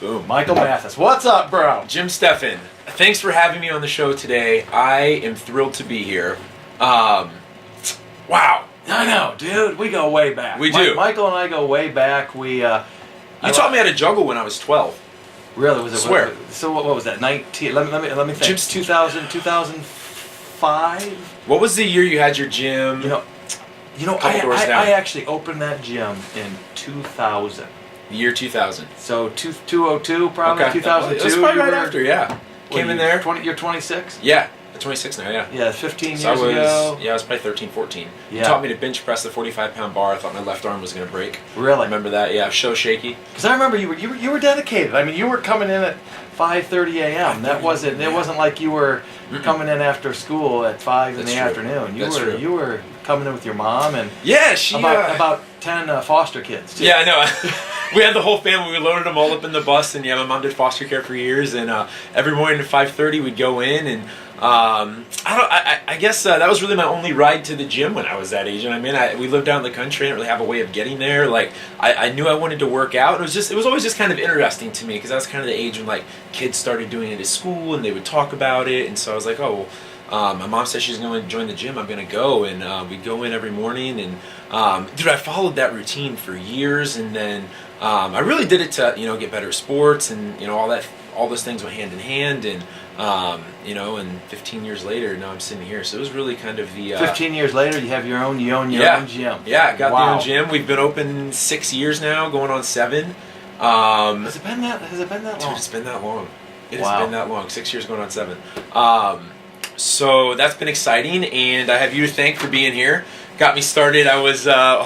Boom. Michael Mathis. What's up, bro? Jim Steffen, thanks for having me on the show today. I am thrilled to be here. Wow. I know, dude. We go way back. We do. Michael and I go way back. You taught me how to juggle when I was 12. Really? Was it? Swear. So what was that? 19? Let me think. Jim's 2000, 2005. What was the year you had your gym? I actually opened that gym in 2000. The year 2000. So 2002, probably. Okay. 2002. That's probably right after, yeah. Came in there. You're 26? Yeah. I'm 26 now, yeah. Yeah, 15 So years ago. Yeah, I was probably 13, 14. Yeah. You taught me to bench press the 45-pound bar. I thought my left arm was going to break. Really? I remember that, yeah. I was so shaky. Because I remember you were dedicated. I mean, you were coming in at 5:30 a.m. It wasn't like you were coming in after school at 5 in the afternoon. You were coming in with your mom and about 10 foster kids too. Yeah, I know. We had the whole family. We loaded them all up in the bus, and yeah, my mom did foster care for years. And every morning at 5:30, we'd go in, and I guess that was really my only ride to the gym when I was that age. And I mean, we lived out in the country. I didn't really have a way of getting there. Like I knew I wanted to work out. It was always just kind of interesting to me because that was kind of the age when like kids started doing it at school and they would talk about it. And so I was like, oh. My mom said she's going to join the gym. I'm going to go, and we'd go in every morning. And dude, I followed that routine for years, and then I really did it to get better at sports, and all those things went hand in hand. And and 15 years later, now I'm sitting here. So it was really kind of the 15 years later, you have your own gym. Yeah, I got the own gym. We've been open 6 years now, going on 7. Has it been that long? Dude, it's been that long. It has been that long. 6 years going on 7. So that's been exciting, and I have you to thank for being here. Got me started. I was I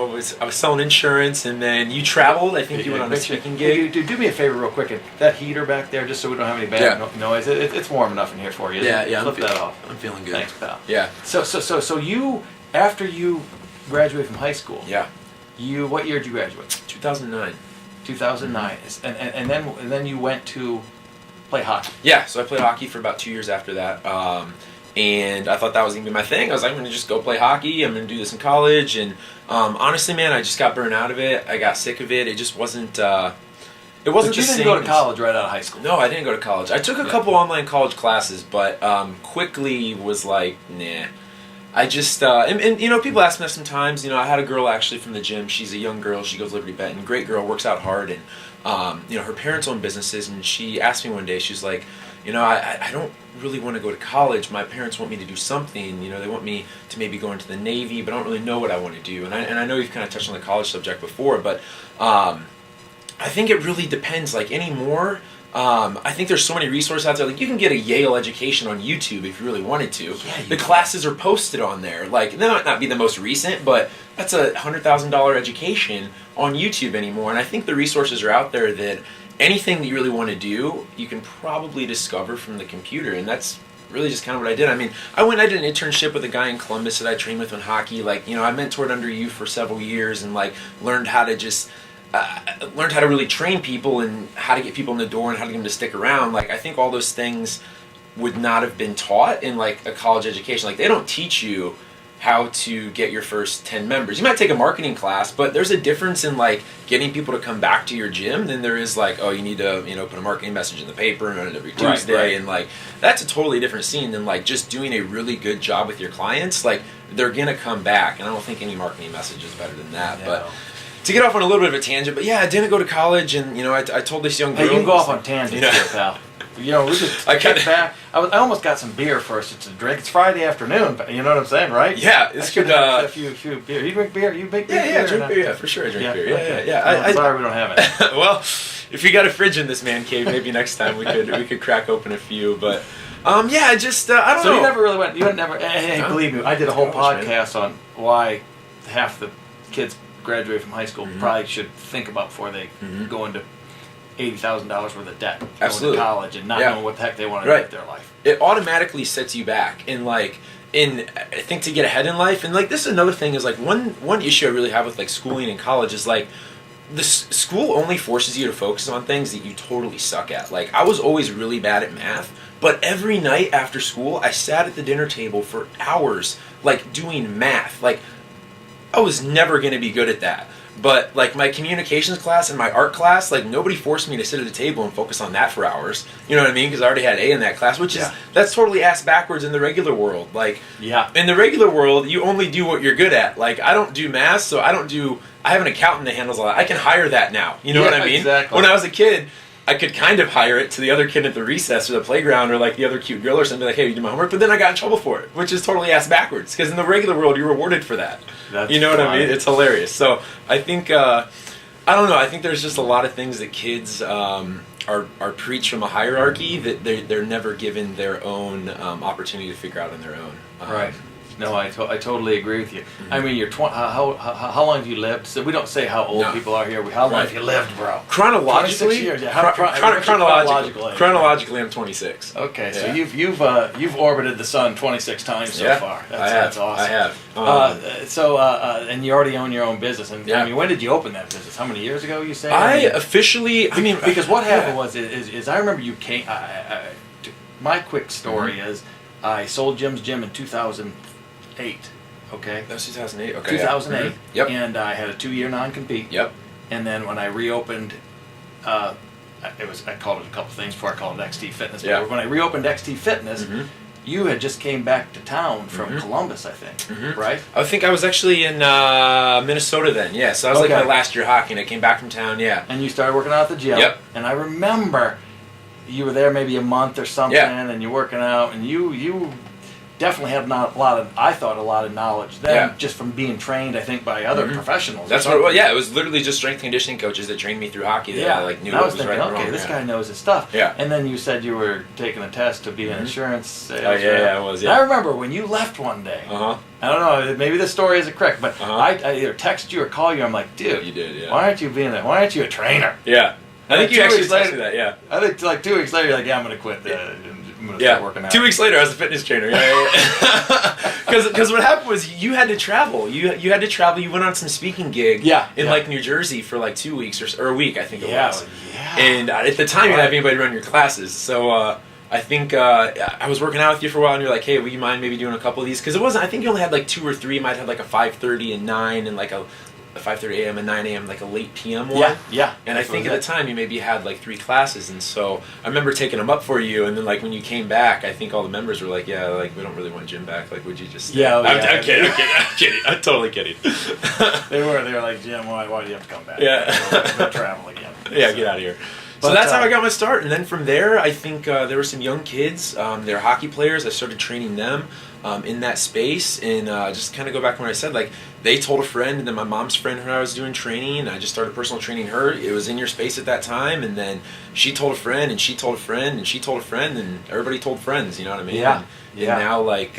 was selling insurance, and then you traveled. I think you went on a speaking gig. Do me a favor real quick. That heater back there, just so we don't have any bad noise. It's warm enough in here for you. Yeah. Flip that off. I'm feeling good. Thanks, pal. Yeah. So you, after you graduated from high school. Yeah. What year did you graduate? 2009. 2009. And then you went to play hockey. Yeah, so I played hockey for about 2 years after that, and I thought that was going to be my thing. I was like, I'm going to just go play hockey. I'm going to do this in college, and honestly, man, I just got burned out of it. I got sick of it. It just wasn't. It wasn't. But you didn't go to college right out of high school. No, I didn't go to college. I took a couple online college classes, but quickly was like, nah. I just and people ask me that sometimes. I had a girl actually from the gym. She's a young girl. She goes Liberty Benton. Great girl, works out hard, and her parents own businesses. And she asked me one day. She's like, I don't really want to go to college. My parents want me to do something. They want me to maybe go into the Navy, but I don't really know what I want to do. And I know you've kind of touched on the college subject before, but I think it really depends. Like anymore. I think there's so many resources out there. Like you can get a Yale education on YouTube if you really wanted to. Yeah, the classes are posted on there. Like they might not be the most recent, but that's a $100,000 education on YouTube anymore. And I think the resources are out there that anything that you really want to do, you can probably discover from the computer. And that's really just kind of what I did. I mean, I did an internship with a guy in Columbus that I trained with in hockey. Like, I mentored under you for several years and like learned how to just learned how to really train people and how to get people in the door and how to get them to stick around. Like, I think all those things would not have been taught in, like, a college education. Like, they don't teach you how to get your first 10 members. You might take a marketing class, but there's a difference in, like, getting people to come back to your gym than there is, like, oh, you need to, put a marketing message in the paper and run it every Tuesday. Right. And, like, that's a totally different scene than, like, just doing a really good job with your clients. Like, they're going to come back. And I don't think any marketing message is better than that. No. But to get off on a little bit of a tangent, but yeah, I didn't go to college, and I told this young girl. Hey, you can go off on tangents here, pal. We just kick back. I almost got some beer first to drink. It's Friday afternoon, you know what I'm saying, right? Yeah, it's good. A few beer. You drink beer? You make beer? Yeah, I drink beer. Yeah, for sure, I drink beer. Yeah. Sorry, we don't have it. Well, if you got a fridge in this man cave, maybe next time we could crack open a few. But I don't know. So you never really went. You never. Hey, believe me, I did a whole podcast on why half the kids graduate from high school probably should think about before they go into $80,000 worth of debt going to college and not knowing what the heck they want to do with their life. It automatically sets you back, and I think to get ahead in life, and like this is another thing is like one issue I really have with like schooling and college is like the school only forces you to focus on things that you totally suck at. Like I was always really bad at math, but every night after school I sat at the dinner table for hours like doing math. Like I was never going to be good at that. But like my communications class and my art class, like nobody forced me to sit at the table and focus on that for hours. You know what I mean? Because I already had A in that class, which is that's totally ass backwards in the regular world. Like in the regular world, you only do what you're good at. Like I don't do math, so I have an accountant that handles all that. I can hire that now. You know what I mean? Exactly. When I was a kid, I could kind of hire it to the other kid at the recess or the playground or like the other cute girl or something, like, hey, you do my homework? But then I got in trouble for it, which is totally ass backwards. Because in the regular world, you're rewarded for that. You know what I mean? It's hilarious. So I think, I don't know, I think there's just a lot of things that kids are preached from a hierarchy that they're never given their own opportunity to figure out on their own. Right. No, I totally agree with you. Mm-hmm. I mean, you're how long have you lived? So we don't say how old people are here. How long have you lived, bro? Chronologically, 26 years. Yeah. Chronologically, I'm 26. Okay, so you've orbited the sun 26 times so far. That's awesome. I have. And you already own your own business. And I mean, when did you open that business? How many years ago? You say? Because what happened was I remember you came. My quick story is I sold Jim's Gym in 2008. Okay. That was 2008. Okay. 2008. Yeah. Mm-hmm. Yep. And I had a 2-year non-compete. Yep. And then when I reopened, I called it a couple things before I called it XT Fitness. But when I reopened XT Fitness, you had just came back to town from Columbus, I think. Right? I think I was actually in Minnesota then. Yeah. So I was like my last year of hockey, and I came back from town. Yeah. And you started working out at the gym. Yep. And I remember you were there maybe a month or something, and you're working out, and you definitely had a lot of knowledge then, just from being trained, I think, by other professionals. That's what it was. Yeah, it was literally just strength conditioning coaches that trained me through hockey that I like knew and I was what was thinking, right and wrong. this guy knows his stuff. Yeah. And then you said you were taking a test to be an insurance sales rep. I was. Yeah. And I remember when you left one day. I don't know, maybe this story isn't correct, but I either text you or call you. I'm like, dude, you did. Yeah. Why aren't you a trainer? Yeah. I think you actually texted that. Yeah. I think like 2 weeks later, you're like, I'm gonna quit. I'm gonna start working out. 2 weeks later, I was a fitness trainer. Because what happened was you had to travel. You had to travel. You went on some speaking gig in like New Jersey for like 2 weeks or a week, I think it was. Yeah. And at the time, you didn't have anybody run your classes. So I think I was working out with you for a while, and you're like, hey, will you mind maybe doing a couple of these? Because it wasn't. I think you only had like 2 or 3. You might have like a 5:30 and 9 and like a 5:30 a.m. and 9 a.m. like a late p.m. one. Yeah. And I think at the time you maybe had like 3 classes, and so I remember taking them up for you. And then like when you came back, I think all the members were like, "Yeah, like we don't really want Jim back. Like, would you just?" Stay? I'm kidding. I'm totally kidding. They were like, Jim, why do you have to come back? Go travel again. Yeah, get out of here. So that's how I got my start, and then from there, I think there were some young kids. They're hockey players. I started training them in that space, and just kind of go back to what I said. Like they told a friend, and then my mom's friend who I was doing training, and I just started personal training her. It was in your space at that time, and then she told a friend, and she told a friend, and she told a friend, and everybody told friends. You know what I mean? Yeah. And now like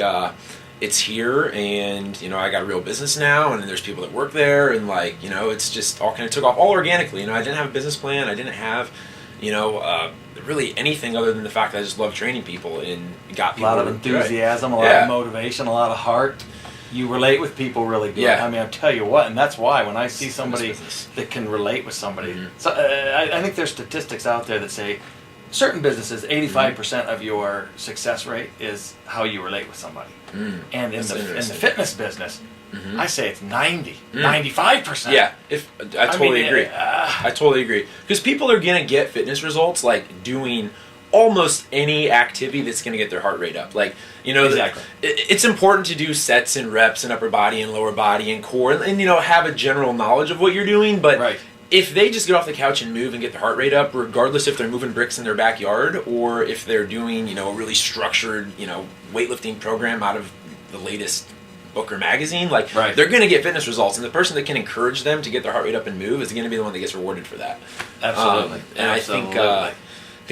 it's here, and you know I got a real business now, and there's people that work there, and like you know it's just all kind of took off all organically. You know I didn't have a business plan. I didn't have really anything other than the fact that I just love training people and got people. A lot of enthusiasm, a lot of motivation, a lot of heart. You relate with people really good. Yeah. I mean, I'll tell you what, and that's why when I see somebody that can relate with somebody, so I think there's statistics out there that say certain businesses, 85% of your success rate is how you relate with somebody. And in the fitness business, I say it's 95%. Yeah, I totally agree. I totally agree. Because people are going to get fitness results like doing almost any activity that's going to get their heart rate up. Like, you know, it's important to do sets and reps and upper body and lower body and core and you know, have a general knowledge of what you're doing. But if they just get off the couch and move and get their heart rate up, regardless if they're moving bricks in their backyard or if they're doing, you know, a really structured, you know, weightlifting program out of the latest book or magazine, like they're going to get fitness results, and the person that can encourage them to get their heart rate up and move is going to be the one that gets rewarded for that. Absolutely. And I think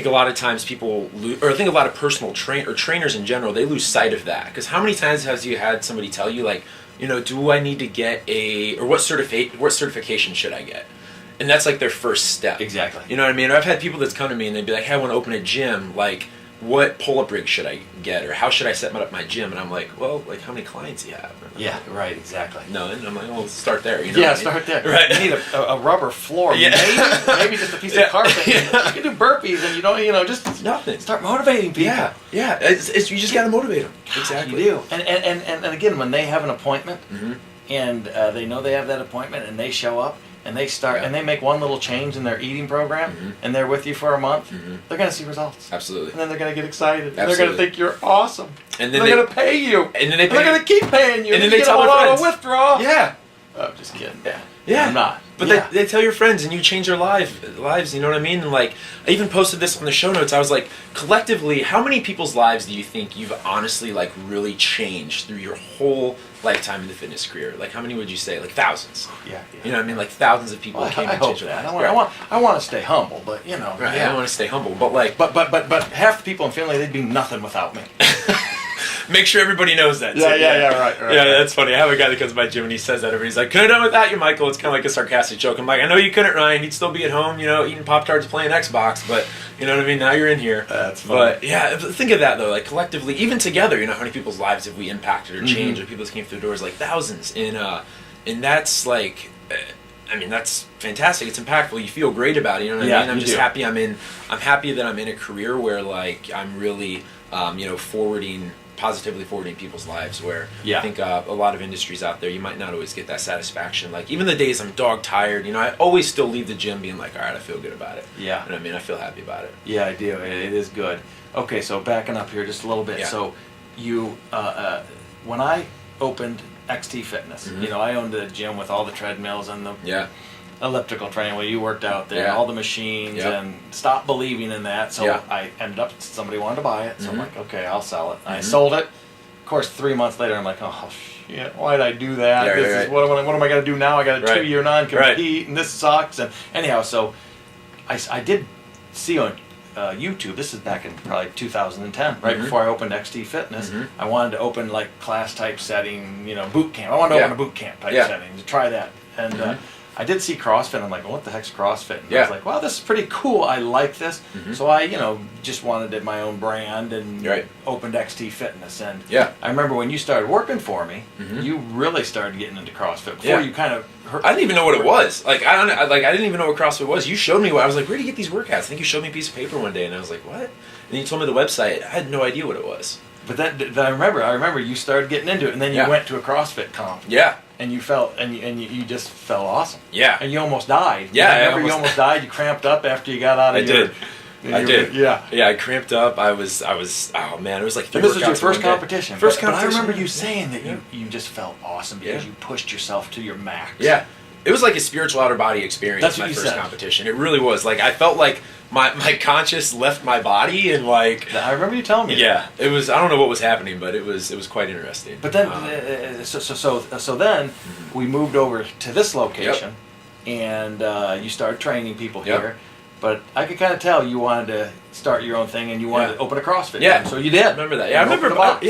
a lot of times people lose, or I think a lot of personal trainers in general, they lose sight of that. Because how many times have you had somebody tell you like, you know, do I need to get what certification should I get? And that's like their first step. Exactly. You know what I mean? Or I've had people that's come to me and they'd be like, hey, I want to open a gym, like what pull-up rig should I get, or how should I set up my gym? And I'm like, well, like how many clients do you have? Yeah, right, exactly. No, and I'm like, well, start there. You know start there. Right. You need a rubber floor. Maybe just a piece of carpet. You can do burpees, and you know, just nothing. Start motivating people. Yeah. It's you just got to motivate them. Exactly. You do. And again, when they have an appointment, and they know they have that appointment, and they show up, and they start, and they make one little change in their eating program, and they're with you for a month, they're going to see results. Absolutely. And then they're going to get excited. Absolutely. They're going to think you're awesome. And then they're going to pay you. And then they're going to keep paying you. And then they tell their friends. Withdraw. Yeah. Oh, I'm just kidding. Yeah. I'm not. But they tell your friends, and you change their lives, you know what I mean? And like, I even posted this on the show notes. I was like, collectively, how many people's lives do you think you've honestly like really changed through your whole lifetime in the fitness career? Like, how many would you say? Like thousands. Yeah. You know what I mean? Like thousands of people came I and hope changed that. their lives. I want to stay humble, but you know. Right. I want to stay humble, but like, but half the people in Finley, they'd be nothing without me. make sure everybody knows that. Yeah, right. Yeah, that's funny. I have a guy that comes to my gym and he says that. Everybody's like, "Couldn't have done without you, Michael." It's kind of like a sarcastic joke. I'm like, "I know you couldn't, Ryan. You'd still be at home, you know, eating Pop-Tarts, playing Xbox, but you know what I mean. Now you're in here." That's funny. But yeah, think of that though. Like collectively, even together, you know, how many people's lives have we impacted or changed? Or people that came through the doors, like thousands. And that's like. I mean, that's fantastic. It's impactful. You feel great about it. You know what I mean? I'm just happy. I'm happy that I'm in a career where like I'm really, you know, positively forwarding people's lives. Where I think a lot of industries out there, you might not always get that satisfaction. Like even the days I'm dog tired, you know, I always still leave the gym being like, all right, I feel good about it. Yeah. You know what I mean? I feel happy about it. Yeah, I do. It is good. Okay, so backing up here just a little bit. Yeah. So you, when I opened XT Fitness, you know, I owned a gym with all the treadmills and the elliptical training where you worked out there, all the machines, and stopped believing in that. So I ended up, somebody wanted to buy it, so I'm like, okay, I'll sell it. I sold it. Of course, 3 months later, I'm like, oh shit, why did I do that? Yeah, what am I going to do now? I got a 2-year non-compete, and this sucks. And anyhow, so I did see on YouTube, this is back in probably 2010, right before I opened XT Fitness. I wanted to open like class type setting, you know, boot camp. I wanted to open a boot camp type setting to try that. And I did see CrossFit. I'm like, well, what the heck's CrossFit? And I was like, well, this is pretty cool. I like this. So I, you know, just wanted my own brand and opened XT Fitness. And I remember when you started working for me, you really started getting into CrossFit. Before you kind of I didn't even know what it was. Like I didn't even know what CrossFit was. You showed me what I was like, where do you get these workouts? I think you showed me a piece of paper one day, and I was like, what? And you told me the website. I had no idea what it was. But that I remember you started getting into it, and then you went to a CrossFit comp. Yeah. And you felt, and you just felt awesome. Yeah. And you almost died. Yeah. You almost died. You cramped up after you got out of I did. Yeah. Yeah, I cramped up. I was. Oh man, it was like 3 and this was your workouts first in one day. competition. First But I competition. remember you saying that you just felt awesome because you pushed yourself to your max. Yeah. It was like a spiritual outer body experience. That's what my you first said. competition. It really was. Like I felt like my conscious left my body, and like I remember you telling me. Yeah, it was. I don't know what was happening, but it was quite interesting. But then, so then we moved over to this location, and you started training people here. But I could kind of tell you wanted to start your own thing, and you wanted to open a CrossFit gym. So you did. I remember that. Yeah,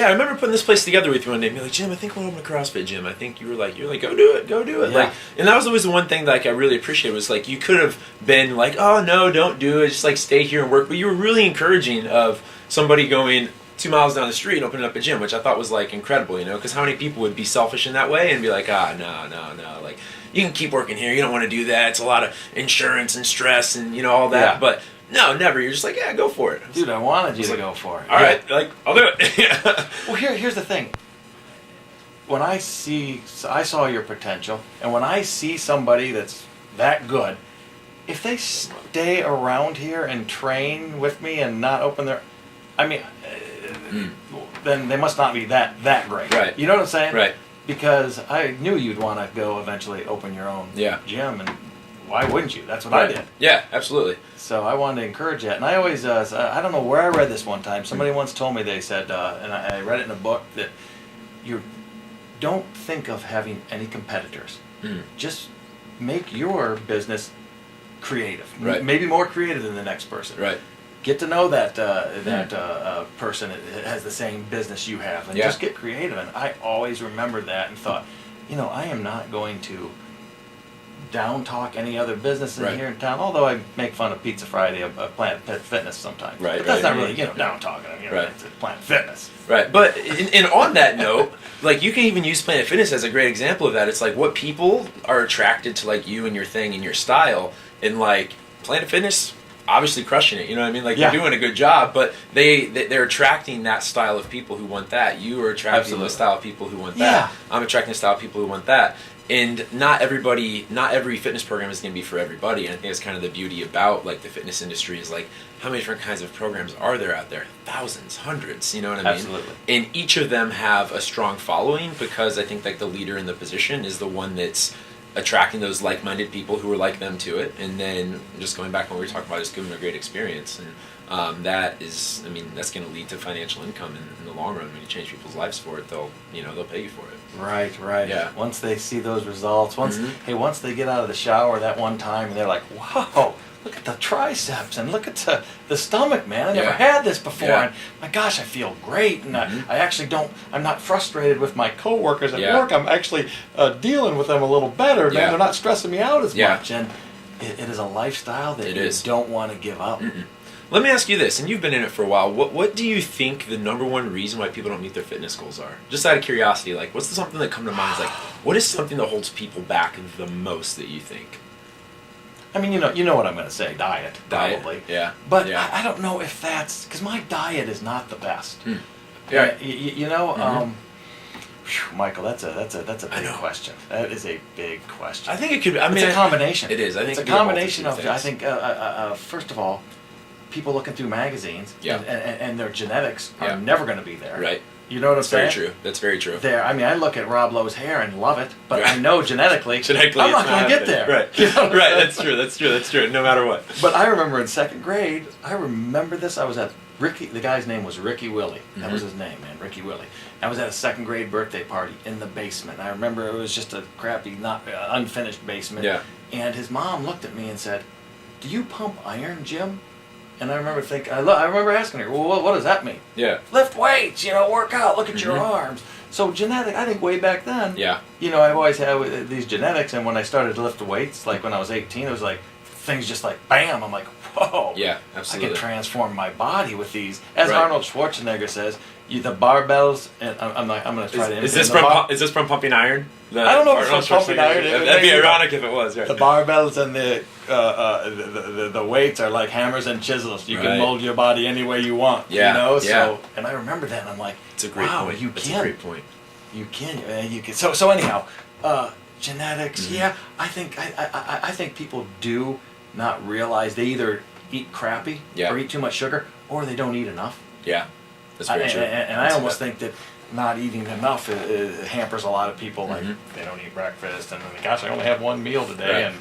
I remember putting this place together with you one day. And be like, Jim, I think we'll open a CrossFit gym. I think you're like, go do it. Yeah. Like, and that was always the one thing that like, I really appreciated was like you could have been like, oh no, don't do it. Just like stay here and work. But you were really encouraging of somebody going 2 miles down the street and opening up a gym, which I thought was like incredible. You know, because how many people would be selfish in that way and be like, no, like. You can keep working here. You don't want to do that. It's a lot of insurance and stress and, you know, all that. Yeah. But no, never. You're just like, yeah, go for it. Dude, I wanted you to go for it. All right. Like, I'll do it. Well, here's the thing. When I saw your potential, and when I see somebody that's that good, if they stay around here and train with me and not open their, I mean, then they must not be that great. Right. You know what I'm saying? Right. Because I knew you'd want to go eventually open your own gym, and why wouldn't you? That's what I did. Yeah, absolutely. So I wanted to encourage that, and I always, I don't know where I read this one time. Somebody once told me, they said, and I read it in a book, that you don't think of having any competitors. Just make your business creative. Right. Maybe more creative than the next person. Right. Get to know that person that has the same business you have, and just get creative. And I always remembered that and thought, you know, I am not going to down talk any other business in here in town. Although I make fun of Pizza Friday of Planet Fitness sometimes, but that's not really down talking. You know, it's Planet Fitness. Right. But and on that note, like you can even use Planet Fitness as a great example of that. It's like what people are attracted to, like you and your thing and your style, and like Planet Fitness. obviously crushing it. You know what I mean? Like they're doing a good job, but they're attracting that style of people who want that. You are attracting the style of people who want that. I'm attracting the style of people who want that. And not every fitness program is going to be for everybody. And I think that's kind of the beauty about like the fitness industry is like how many different kinds of programs are there out there? Thousands, hundreds. You know what I mean? Absolutely. And each of them have a strong following because I think like the leader in the position is the one that's attracting those like-minded people who are like them to it, and then just going back when we were talking about just giving them a great experience, and that is, I mean, that's going to lead to financial income in the long run. When you change people's lives for it, they'll pay you for it. Right. Yeah. Once they see those results, once they get out of the shower that one time and they're like, wow, look at the triceps and look at the stomach, man. I never had this before. Yeah. And my gosh, I feel great. And I actually I'm not frustrated with my coworkers at work. I'm actually dealing with them a little better. Man. They're not stressing me out as much. And it is a lifestyle that you don't want to give up. Let me ask you this, and you've been in it for a while. What do you think the number one reason why people don't meet their fitness goals are? Just out of curiosity, like what's something that comes to mind? Is like, what is something that holds people back the most that you think? I mean, you know what I'm going to say, diet, probably. Yeah. But I don't know if that's, because my diet is not the best. Yeah. Michael, that's a big question. That is a big question. I think it could. I mean, it's a combination. It is. I think it's a combination of. I think first of all, people looking through magazines and their genetics are never going to be there. Right. You know what I'm saying? That's very true. I mean, I look at Rob Lowe's hair and love it, but I know genetically I'm not going to get there. Right. You know That's true. No matter what. But I remember in second grade, I remember this. I was at Ricky. The guy's name was Ricky Willie. That was his name, man. Ricky Willie. I was at a second grade birthday party in the basement. I remember it was just a crappy, unfinished basement. Yeah. And his mom looked at me and said, "Do you pump iron, Jim?" And I remember thinking, I remember asking her, well, what does that mean? Yeah. Lift weights, work out, look at your arms. So genetic, I think way back then, yeah. I've always had these genetics, and when I started to lift the weights, like when I was 18, it was like, things just like, bam, I'm like, whoa. Yeah, absolutely. I can transform my body with these. As Arnold Schwarzenegger says, the barbells, and I'm going to try to Is this from Pumping Iron? I don't know if it's from Pumping Iron. That'd be ironic if it was, right? The barbells and the weights are like hammers and chisels. You can mold your body any way you want. Yeah. So, and I remember that, and I'm like, it's a great point. It's a great point. You can. So anyhow, genetics. Yeah, I think people do not realize they either eat crappy or eat too much sugar, or they don't eat enough. Yeah, that's very true. And I almost think that not eating enough hampers a lot of people. Like they don't eat breakfast, and gosh, I only have one meal today, and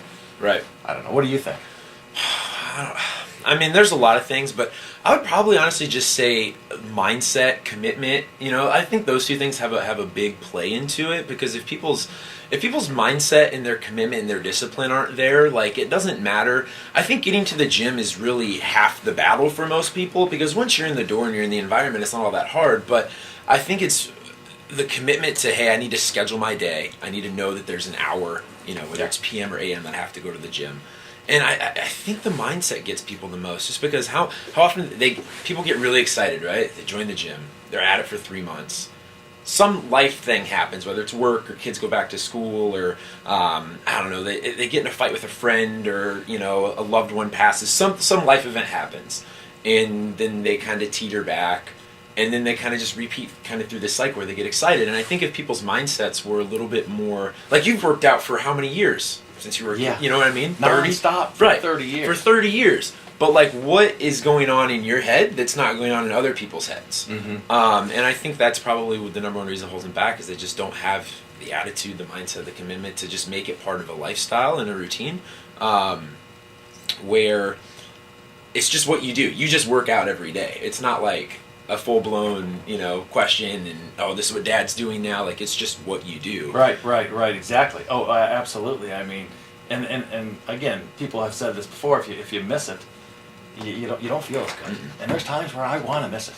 I don't know. What do you think? I mean, there's a lot of things, but I would probably honestly just say mindset, commitment. I think those two things have a big play into it, because if people's mindset and their commitment and their discipline aren't there, like, it doesn't matter. I think getting to the gym is really half the battle for most people, because once you're in the door and you're in the environment, it's not all that hard. But I think it's the commitment to, hey, I need to schedule my day. I need to know that there's an hour, whether it's PM or AM, that I have to go to the gym. And I think the mindset gets people the most, just because how often people get really excited, right? They join the gym, they're at it for 3 months. Some life thing happens, whether it's work or kids go back to school, or I don't know, they get in a fight with a friend, or a loved one passes. Some life event happens, and then they kind of teeter back, and then they kind of just repeat kind of through this cycle where they get excited. And I think if people's mindsets were a little bit more, like, you've worked out for how many years? Since you were, you know what I mean? 30? Stop for 30 years. For 30 years. But, like, what is going on in your head that's not going on in other people's heads? And I think that's probably the number one reason that holds them back, is they just don't have the attitude, the mindset, the commitment to just make it part of a lifestyle and a routine, where it's just what you do. You just work out every day. It's not like a full-blown, question and, this is what Dad's doing now. Like, it's just what you do. Right, exactly. Oh, absolutely. I mean, and again, people have said this before, if you miss it, you don't feel as good. And there's times where I want to miss it.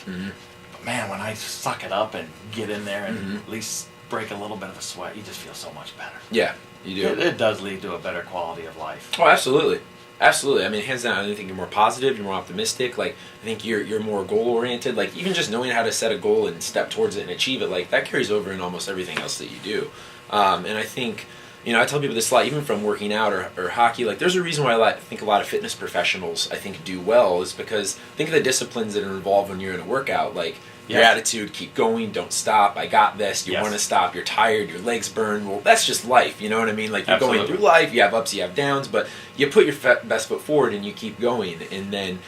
But man, when I suck it up and get in there and at least break a little bit of a sweat, you just feel so much better. Yeah, you do. It does lead to a better quality of life. Oh, absolutely. Absolutely. I mean, hands down, I think you're more positive, you're more optimistic. Like, I think you're more goal-oriented. Like, even just knowing how to set a goal and step towards it and achieve it, like, that carries over in almost everything else that you do. And I think I tell people this a lot, even from working out or hockey. Like, there's a reason why I think a lot of fitness professionals, I think, do well, is because think of the disciplines that are involved when you're in a workout. Like, your attitude, keep going, don't stop, I got this, you want to stop, you're tired, your legs burn. Well, that's just life, you know what I mean? Like, you're going through life, you have ups, you have downs, but you put your best foot forward and you keep going. And then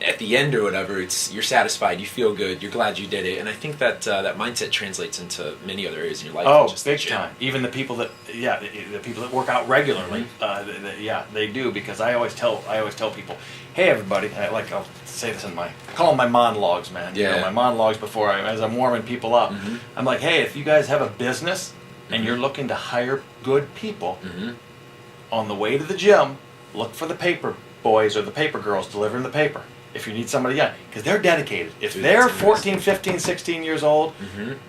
at the end or whatever, you're satisfied, you feel good, you're glad you did it. And I think that that mindset translates into many other areas in your life. Oh, just big time. Even the people that the people that work out regularly, they do, because I always tell people, hey everybody, I'll say this I call them my monologues, man. Yeah. My monologues before as I'm warming people up. I'm like, hey, if you guys have a business and you're looking to hire good people, on the way to the gym, look for the paper boys or the paper girls delivering the paper. If you need somebody young, because they're dedicated. If they're 14, 15, 16 years old,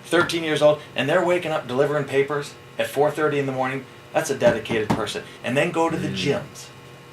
13 years old, and they're waking up delivering papers at 4:30 in the morning, that's a dedicated person. And then go to the gyms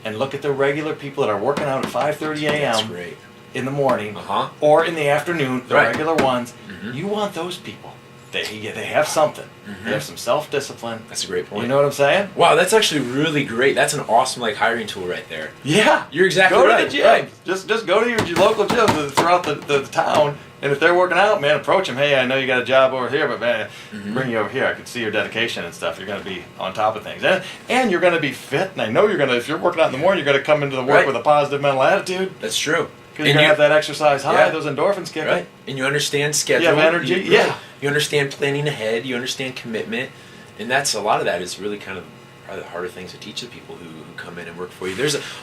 and look at the regular people that are working out at 5:30 a.m. in the morning or in the afternoon, the regular ones. You want those people. They have something. They have some self-discipline. That's a great point. You know what I'm saying? Wow, that's actually really great. That's an awesome hiring tool right there. Yeah. You're exactly right. Go to the gym. Right. Just go to your local gyms throughout the town, and if they're working out, man, approach them. Hey, I know you got a job over here, but man, bring you over here. I can see your dedication and stuff. You're going to be on top of things. And you're going to be fit, and I know you're going to, if you're working out in the morning, you're going to come into the work with a positive mental attitude. That's true. Because you're going to have that exercise high, those endorphins kicking. Right. And you understand schedule. You have energy. You understand planning ahead. You understand commitment. And that's a lot of that is really kind of probably the harder things to teach the people who come in and work for you.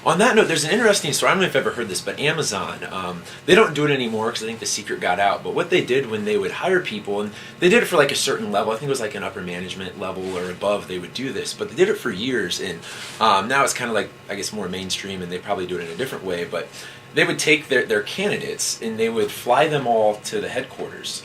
On that note, there's an interesting story. I don't know if you've ever heard this, but Amazon, they don't do it anymore because I think the secret got out. But what they did when they would hire people, and they did it for a certain level. I think it was an upper management level or above. They would do this, but they did it for years. And now it's kind of I guess more mainstream, and they probably do it in a different way. But they would take their candidates and they would fly them all to the headquarters.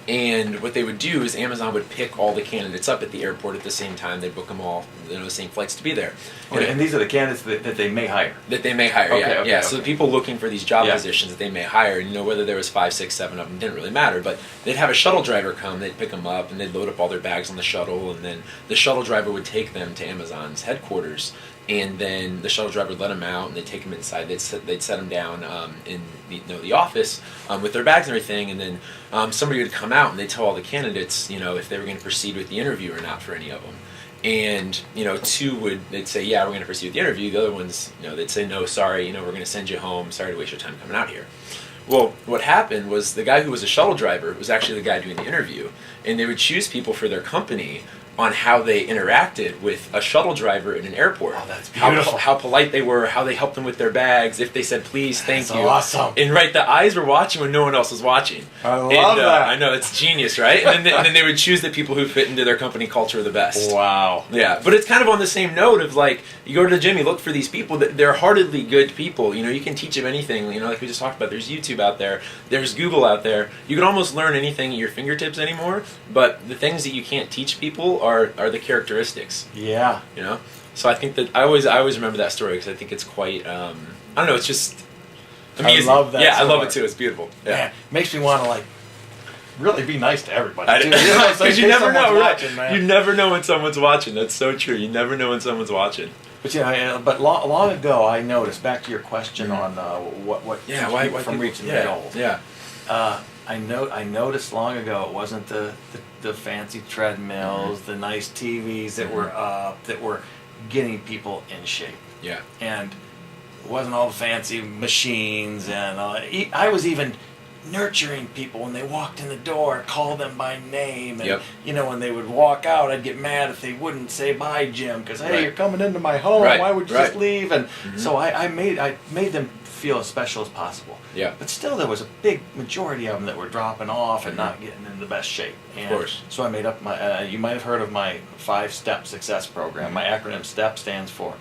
And what they would do is Amazon would pick all the candidates up at the airport at the same time. They'd book them all, the same flights to be there. And these are the candidates that they may hire? That they may hire, Okay. So the people looking for these job positions that they may hire, whether there was 5, 6, 7 of them, didn't really matter. But they'd have a shuttle driver come, they'd pick them up, and they'd load up all their bags on the shuttle, and then the shuttle driver would take them to Amazon's headquarters. And then the shuttle driver would let them out, and they'd take them inside. They'd set them down in the office with their bags and everything. And then somebody would come out, and they'd tell all the candidates, if they were going to proceed with the interview or not for any of them. And 2 they'd say, yeah, we're going to proceed with the interview. The other ones, they'd say, no, sorry, we're going to send you home. Sorry to waste your time coming out here. Well, what happened was the guy who was a shuttle driver was actually the guy doing the interview, and they would choose people for their company on how they interacted with a shuttle driver in an airport. Oh, that's beautiful. How polite they were, how they helped them with their bags, if they said please, thank you. Awesome. And the eyes were watching when no one else was watching. I love that. I know, it's genius, right? And then they would choose the people who fit into their company culture the best. Wow. Yeah, but it's kind of on the same note of you go to the gym, you look for these people, they're heartedly good people. You can teach them anything, like we just talked about. There's YouTube out there, there's Google out there. You can almost learn anything at your fingertips anymore, but the things that you can't teach people are the characteristics. Yeah. So I think that I always remember that story because I think it's quite I don't know, it's just amazing. I love that. Yeah, I love it too. It's beautiful. Yeah. Man, makes me want to really be nice to everybody. Because you never know, right? Watching, man. You never know when someone's watching. That's so true. You never know when someone's watching. But long ago, I noticed. Back to your question on what keeps from reaching the goals. Yeah. I noticed long ago it wasn't the fancy treadmills, the nice TVs that were up, that were getting people in shape. Yeah. And it wasn't all the fancy machines, and I was even nurturing people when they walked in the door, call them by name, and when they would walk out, I'd get mad if they wouldn't say bye, Jim, because hey, you're coming into my home. Why would you just leave? And so I made them feel as special as possible. Yeah. But still, there was a big majority of them that were dropping off and not getting in the best shape. And of course. So I made up my. You might have heard of my 5-step success program. My acronym STEP stands for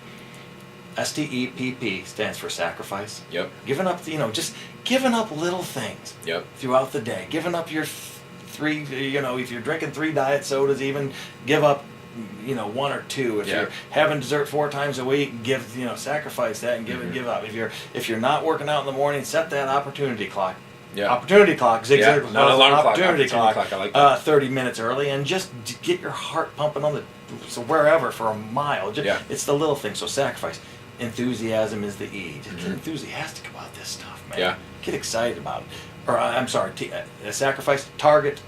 STEPP stands for sacrifice. Yep. Giving up, just giving up little things. Yep. Throughout the day, giving up your 3. If you're drinking 3 diet sodas, even give up 1 or 2. If you're having dessert 4 times a week, sacrifice that and give up. If you're not working out in the morning, set that opportunity clock. Yeah. Opportunity clock. Zig Yeah. Ziglar Not an alarm clock. opportunity clock. I like that. 30 minutes early, and just get your heart pumping on wherever for a mile. It's the little things. So sacrifice. Enthusiasm is the E. Just get enthusiastic about this stuff, man. Yeah. Get excited about it. Or I'm sorry, sacrifice, target,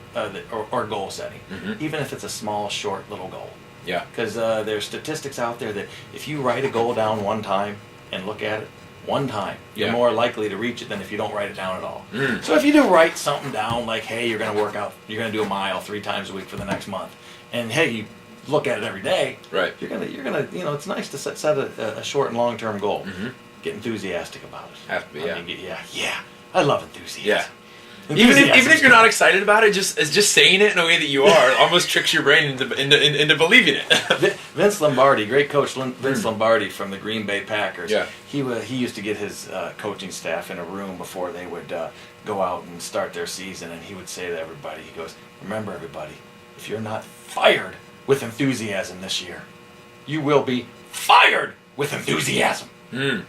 or goal setting. Even if it's a small, short, little goal. Yeah. Because there's statistics out there that if you write a goal down one time and look at it one time, you're more likely to reach it than if you don't write it down at all. So if you do write something down, like, hey, you're going to work out, you're going to do a mile 3 times a week for the next month, and hey, you look at it every day, right? You're gonna, it's nice to set a short and long term goal. Get enthusiastic about it. Have to be, yeah. I love enthusiasm. Yeah. Even if you're not excited about it, just saying it in a way that you are almost tricks your brain into believing it. Vince Lombardi, great coach Vince Lombardi from the Green Bay Packers. Yeah. He used to get his coaching staff in a room before they would go out and start their season, and he would say to everybody, he goes, "Remember, everybody, if you're not fired with enthusiasm this year, you will be fired with enthusiasm." So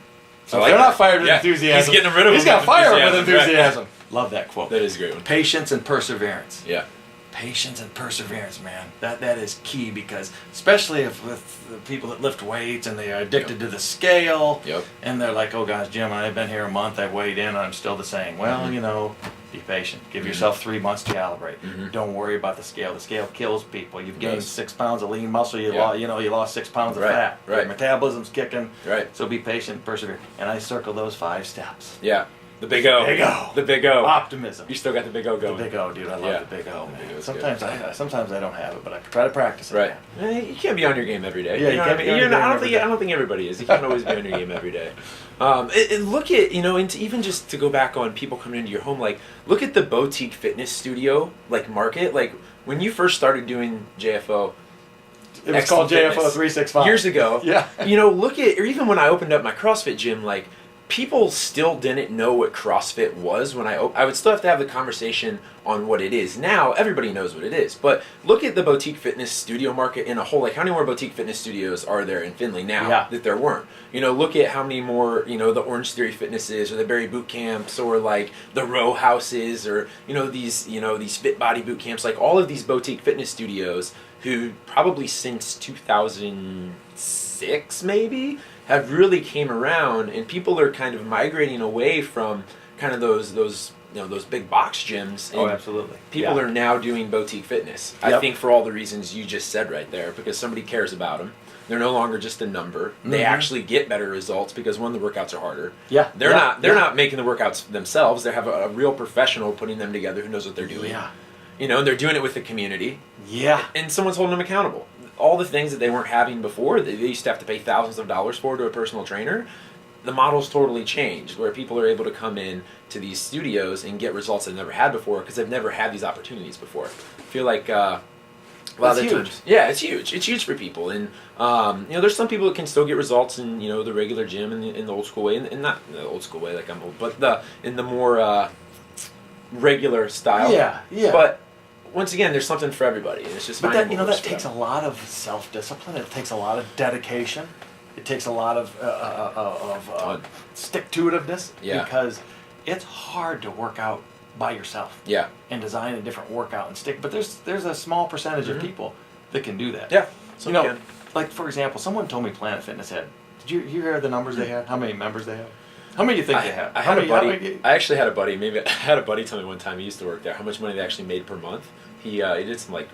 if they're not fired with enthusiasm, he's getting rid of he's got fired with enthusiasm. Right. Love that quote. That is a great one. Patience and perseverance. Yeah. Patience and perseverance, man. That is key, because especially with the people that lift weights and they are addicted to the scale. Yep. And they're like, "Oh gosh, Jim, I've been here a month. I've weighed in. I'm still the same." Well, be patient. Give yourself 3 months to calibrate. Don't worry about the scale. The scale kills people. You've gained 6 pounds of lean muscle. You lost 6 pounds of fat. Right. Your metabolism's kicking. Right. So be patient, persevere. And I circle those 5 steps. Yeah. The big O. Big O. The big O. Optimism. You still got the big O going. The big O, dude. I love the big O, man. Big O's Sometimes I don't have it, but I try to practice it. Right. You can't be on your game every day. Yeah, you can't be on your game every day. I don't think everybody is. You can't always be on your game every day. Look at, and even just to go back on people coming into your home, like, look at the boutique fitness studio, like, market. Like, when you first started doing JFO, it was called JFO 365 years ago. Yeah. Look at, or even when I opened up my CrossFit gym, like, people still didn't know what CrossFit was when I would still have to have the conversation on what it is. Now everybody knows what it is, but look at the boutique fitness studio market in a whole. Like, how many more boutique fitness studios are there in Findlay now that there weren't? Look at how many more, the Orange Theory Fitnesses or the Berry Boot Camps or like the Row Houses or these Fit Body Boot Camps. Like, all of these boutique fitness studios who probably since 2006 maybe have really came around, and people are kind of migrating away from kind of those big box gyms. And absolutely. People are now doing boutique fitness. Yep. I think for all the reasons you just said right there, because somebody cares about them. They're no longer just a number. They actually get better results because, one, the workouts are harder. Yeah. They're not making the workouts themselves. They have a real professional putting them together who knows what they're doing. Yeah. And they're doing it with the community. Yeah. And someone's holding them accountable. All the things that they weren't having before, they used to have to pay thousands of dollars for to a personal trainer. The model's totally changed, where people are able to come in to these studios and get results they've never had before because they've never had these opportunities before. I feel like a lot of the times, it's huge. It's huge for people, and there's some people that can still get results in the regular gym in the old school way, and not the old school way like I'm old, but in the more regular style. Yeah. But once again, there's something for everybody. And it's just that takes a lot of self-discipline. It takes a lot of dedication. It takes a lot of stick-to-itiveness. Yeah. Because it's hard to work out by yourself. Yeah. And design a different workout and stick. But there's a small percentage of people that can do that. Yeah. Like, for example, someone told me Planet Fitness had. Did you hear the numbers they had? How many members they have? How many do you think they have? I actually had a buddy. Maybe I had a buddy tell me one time, he used to work there, how much money they actually made per month. He did some work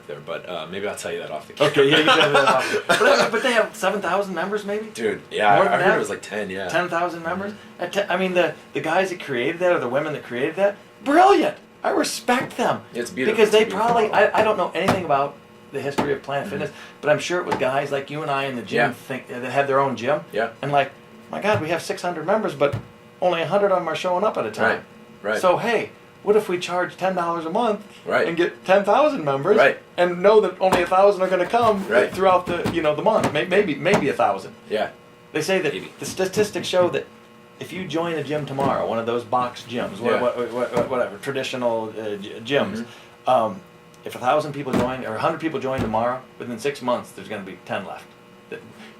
there, but maybe I'll tell you that off the camera. Okay, yeah, you tell me that off the camera. But they have 7,000 members, maybe. Dude, yeah, I heard it was like 10. Yeah, 10,000 members. I mean, the guys that created that or the women that created that, brilliant. I respect them. It's beautiful because they probably. I don't know anything about the history of Planet Fitness, but I'm sure it was guys like you and I in the gym that had their own gym. Yeah. And like, my God, we have 600 members, but only 100 of them are showing up at a time. Right. So hey, what if we charge $10 a month and get 10,000 members and know that only 1,000 are going to come throughout the the month, maybe 1,000. Yeah. They say that the statistics show that if you join a gym tomorrow, one of those box gyms, whatever traditional gyms, if 1,000 people join or 100 people join tomorrow, within 6 months there's going to be 10 left.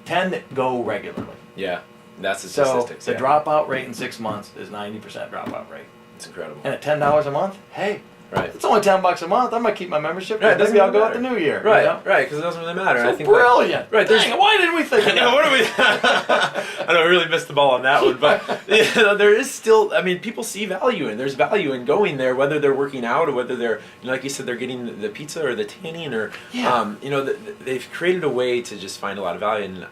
10 that go regularly. Yeah. That's the statistics. So the dropout rate in 6 months is 90% dropout rate. It's incredible. And at $10 a month, hey, Right. it's only $10 a month. I might keep my membership. Right, Maybe I'll go out the new year. Right, you know? right, because it doesn't really matter. So I think brilliant. Right, Dang, why didn't we think of that? what are we? I know, I really missed the ball on that one, but there is still. I mean, people see value in. There's value in going there, whether they're working out or whether they're, like you said, they're getting the pizza or the tanning or, they've created a way to just find a lot of value in.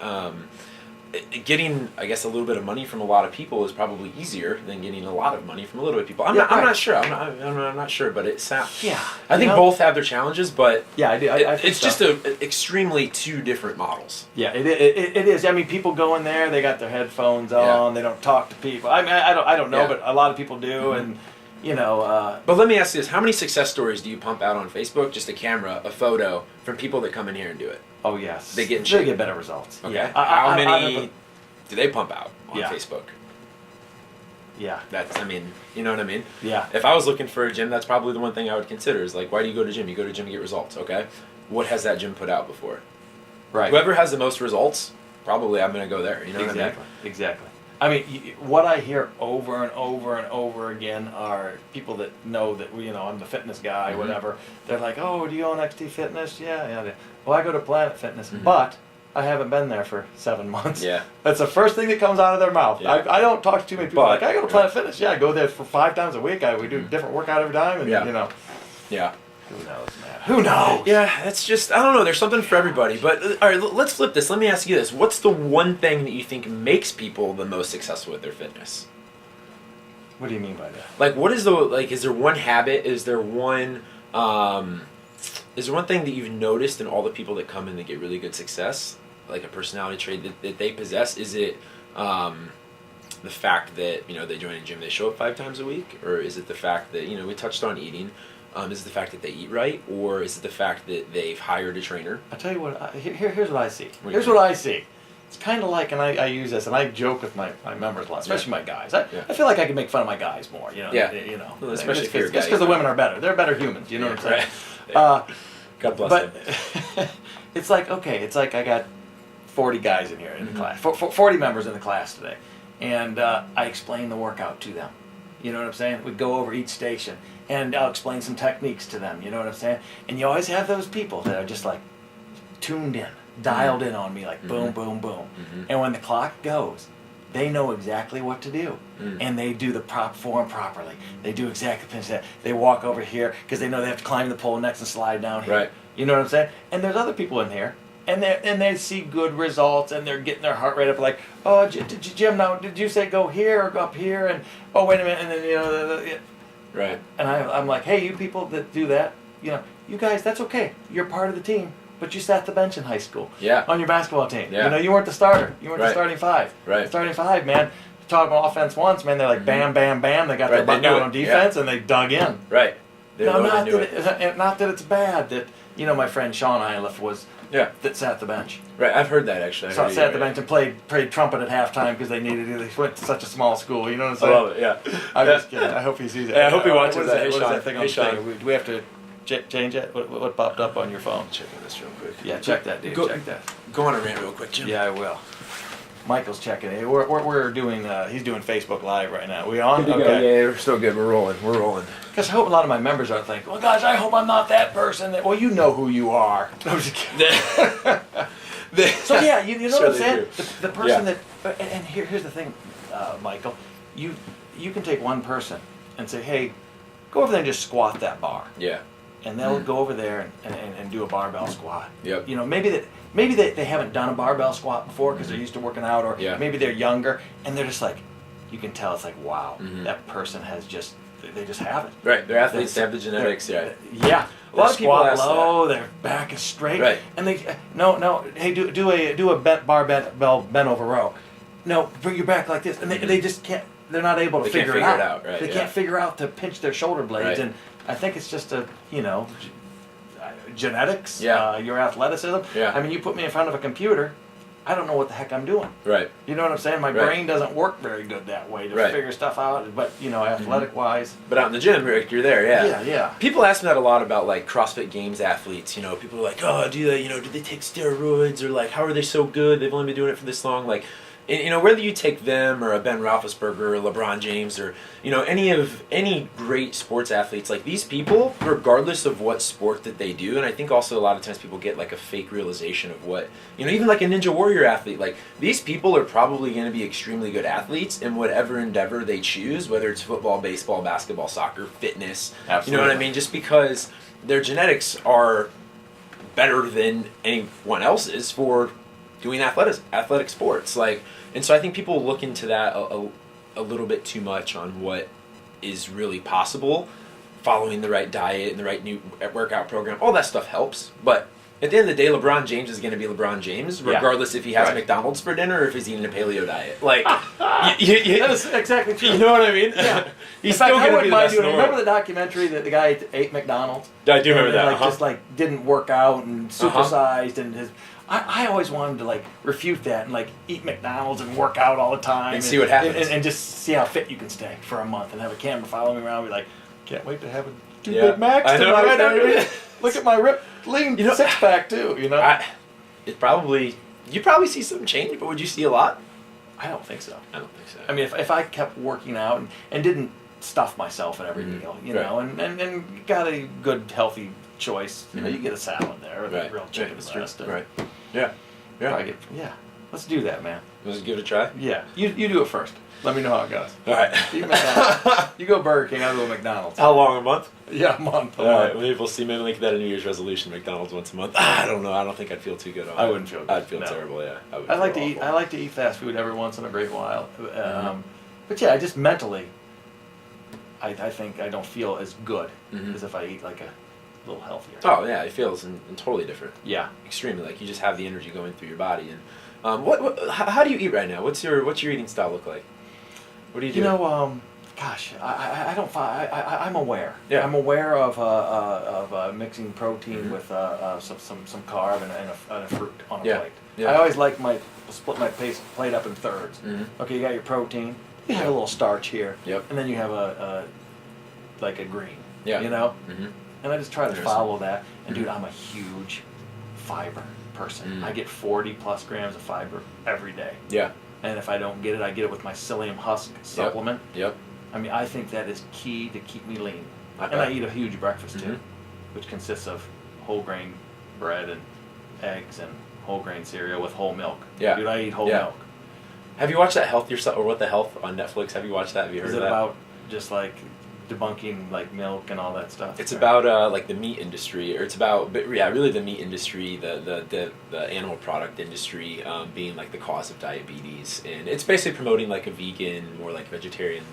Getting, I guess, a little bit of money from a lot of people is probably easier than getting a lot of money from a little bit of people. I'm not sure. I'm not sure, but it sounds. Yeah. I think both have their challenges, but yeah, I do. I think it's just extremely two different models. Yeah, it is. I mean, people go in there, they got their headphones on, they don't talk to people. I mean, I don't know, but a lot of people do, and But let me ask you this: how many success stories do you pump out on Facebook? Just a camera, a photo from people that come in here and do it. Oh yes, they get better results. Okay, yeah. How many do they pump out on Facebook? Yeah, that's. I mean, you know what I mean? Yeah. If I was looking for a gym, that's probably the one thing I would consider. Is like, why do you go to gym? You go to gym to get results. Okay, what has that gym put out before? Right. Whoever has the most results, probably I'm going to go there. You know what I mean? Exactly. I mean, what I hear over and over and over again are people that know that I'm the fitness guy, whatever. They're like, "Oh, do you own XT Fitness?" Yeah. Well, I go to Planet Fitness, but I haven't been there for 7 months. Yeah. That's the first thing that comes out of their mouth. Yeah. I don't talk to too many people like, I go to Planet Fitness. Yeah, I go there for 5 times a week. We do a different workout every time, and Yeah. Who knows, man? Who knows? Yeah, it's just, I don't know. There's something for everybody. But, all right, let's flip this. Let me ask you this. What's the one thing that you think makes people the most successful with their fitness? What do you mean by that? Like, what is is there one habit? Is there one thing that you've noticed in all the people that come in that get really good success? Like a personality trait that they possess? Is it the fact that, they join a gym, they show up 5 times a week? Or is it the fact that, we touched on eating? Is it the fact that they eat right, or is it the fact that they've hired a trainer? I'll tell you what. Here's what I see. Here's what I see. It's kind of like, and I use this, and I joke with my members a lot, especially my guys. I feel like I can make fun of my guys more. Well, especially if you're a guy. Just because the women are better. They're better humans. You know what I'm saying? Right. God bless them. But it's like, I got 40 guys in here in the class, 40 members in the class today, and I explain the workout to them. You know what I'm saying? We go over each station, and I'll explain some techniques to them. You know what I'm saying? And you always have those people that are just like tuned in, dialed in on me, like boom, boom, boom. And when the clock goes, they know exactly what to do, and they do the form properly. They do exactly the pinch. They walk over here because they know they have to climb the pole next and slide down here. Right. You know what I'm saying? And there's other people in here. And they see good results, and they're getting their heart rate up. Like, oh, Jim, now did you say go here or go up here? And oh, wait a minute, and then right. And I'm like, hey, you people that do that, you guys, that's okay. You're part of the team, but you sat the bench in high school. Yeah. On your basketball team. Yeah. You weren't the starter. You weren't the starting 5. Right. The starting 5, man. Talk about offense once, man. They're like bam, bam, bam. They got their butt down on defense, and they dug in. Right. Not that it's bad that my friend Sean Iliff was. Yeah. That sat the bench. Right, I've heard that actually. Sat the bench and played trumpet at halftime because they needed it. They went to such a small school. You know what I'm saying? I love it. Yeah. I'm just kidding. I hope he sees it. Yeah, I hope he watches that. What is that thing on Hey, the thing? Do we have to change it? What popped up on your phone? Checking this real quick. Yeah, check that, dude. Check that. Go on a rant real quick, Jim. Yeah, I will. Michael's checking it. We're doing. He's doing Facebook Live right now. We on? Okay. Yeah, we're still good. We're rolling. Because I hope a lot of my members are thinking, well, guys, I hope I'm not that person. Well, you know who you are. I'm just kidding. So yeah, you know what I'm saying? The person that, and here's the thing, Michael, you can take one person and say, hey, go over there and just squat that bar. Yeah. And they'll go over there and do a barbell squat. Yep. Maybe they haven't done a barbell squat before because they're used to working out, or maybe they're younger and they're just like, you can tell it's like, wow, that person has just, they just have it. Right, they're athletes, they have the genetics, Yeah. A Squat lot of people low, that. their back is straight, right? And they hey, do a barbell bent over row. No, bring your back like this, and they just can't. They're not able to figure it out. Right, they can't figure out to pinch their shoulder blades, and I think it's just genetics. Yeah. Your athleticism. Yeah. I mean, you put me in front of a computer, I don't know what the heck I'm doing. Right. You know what I'm saying? My brain doesn't work very good that way to figure stuff out. But athletic wise. But out in the gym, Rick, you're there. Yeah. People ask me that a lot about like CrossFit Games athletes. People are like, oh, do they take steroids, or like how are they so good? They've only been doing it for this long. Like, And, whether you take them or a Ben Roethlisberger or LeBron James or any great sports athletes, like these people, regardless of what sport that they do, and I think also a lot of times people get like a fake realization of what even like a Ninja Warrior athlete, like these people are probably going to be extremely good athletes in whatever endeavor they choose, whether it's football, baseball, basketball, soccer, fitness. Absolutely. You know what I mean? Just because their genetics are better than anyone else's for doing athletic sports, and so I think people look into that a little bit too much on what is really possible, following the right diet and the right new workout program. All that stuff helps, but at the end of the day, LeBron James is going to be LeBron James, regardless if he has McDonald's for dinner or if he's eating a paleo diet. That is exactly true. You know what I mean? Yeah. He's still going to be the best in the world. Remember the documentary that the guy ate McDonald's? I do remember that. Just didn't work out and supersized and his. I always wanted to refute that and eat McDonald's and work out all the time and see what happens and just see how fit you can stay for a month and have a camera follow me around and be like, can't wait to have two Big Macs tonight, baby. Look at my ripped lean six pack too. You probably see some change, but would you see a lot? I don't think so. I don't think so. I mean, if I kept working out and didn't stuff myself at every meal, and got a good healthy choice, you get a salad there with a real chicken breast. Right. Yeah. Let's do that, man. Let's give it a try. Yeah. You do it first. Let me know how it goes. All right. You go Burger King, I'll go McDonald's. How long, a month? Yeah, a month. All right, maybe we'll see. Maybe we'll make that a New Year's resolution, McDonald's once a month. I don't know. I don't think I'd feel too good on it. I wouldn't feel good. I'd feel terrible, yeah. I like to eat fast food every once in a great while. But yeah, I just mentally, I think I don't feel as good as if I eat a little healthier. Oh, yeah, it feels totally different. Yeah. Extremely. You just have the energy going through your body. And how do you eat right now? What's your eating style look like? What do you do? I'm aware. Yeah. I'm aware of mixing protein with some carb and a fruit on a plate. Yeah. I always split my plate up in thirds. Okay, you got your protein. You have a little starch here. Yep. And then you have a green. Yeah. And I just try to follow that. And dude, I'm a huge fiber person. I get 40 plus grams of fiber every day. Yeah. And if I don't get it, I get it with my psyllium husk supplement. Yep. I mean, I think that is key to keep me lean. And I eat a huge breakfast too, which consists of whole grain bread and eggs and whole grain cereal with whole milk. Yeah. Dude, I eat whole milk. Have you watched that Health Yourself or What the Health on Netflix? Have you watched that? Have you heard of that? Is it about just debunking milk and all that stuff? It's about the meat industry, or it's about really the meat industry, the animal product industry being the cause of diabetes, and it's basically promoting a vegan, more vegetarian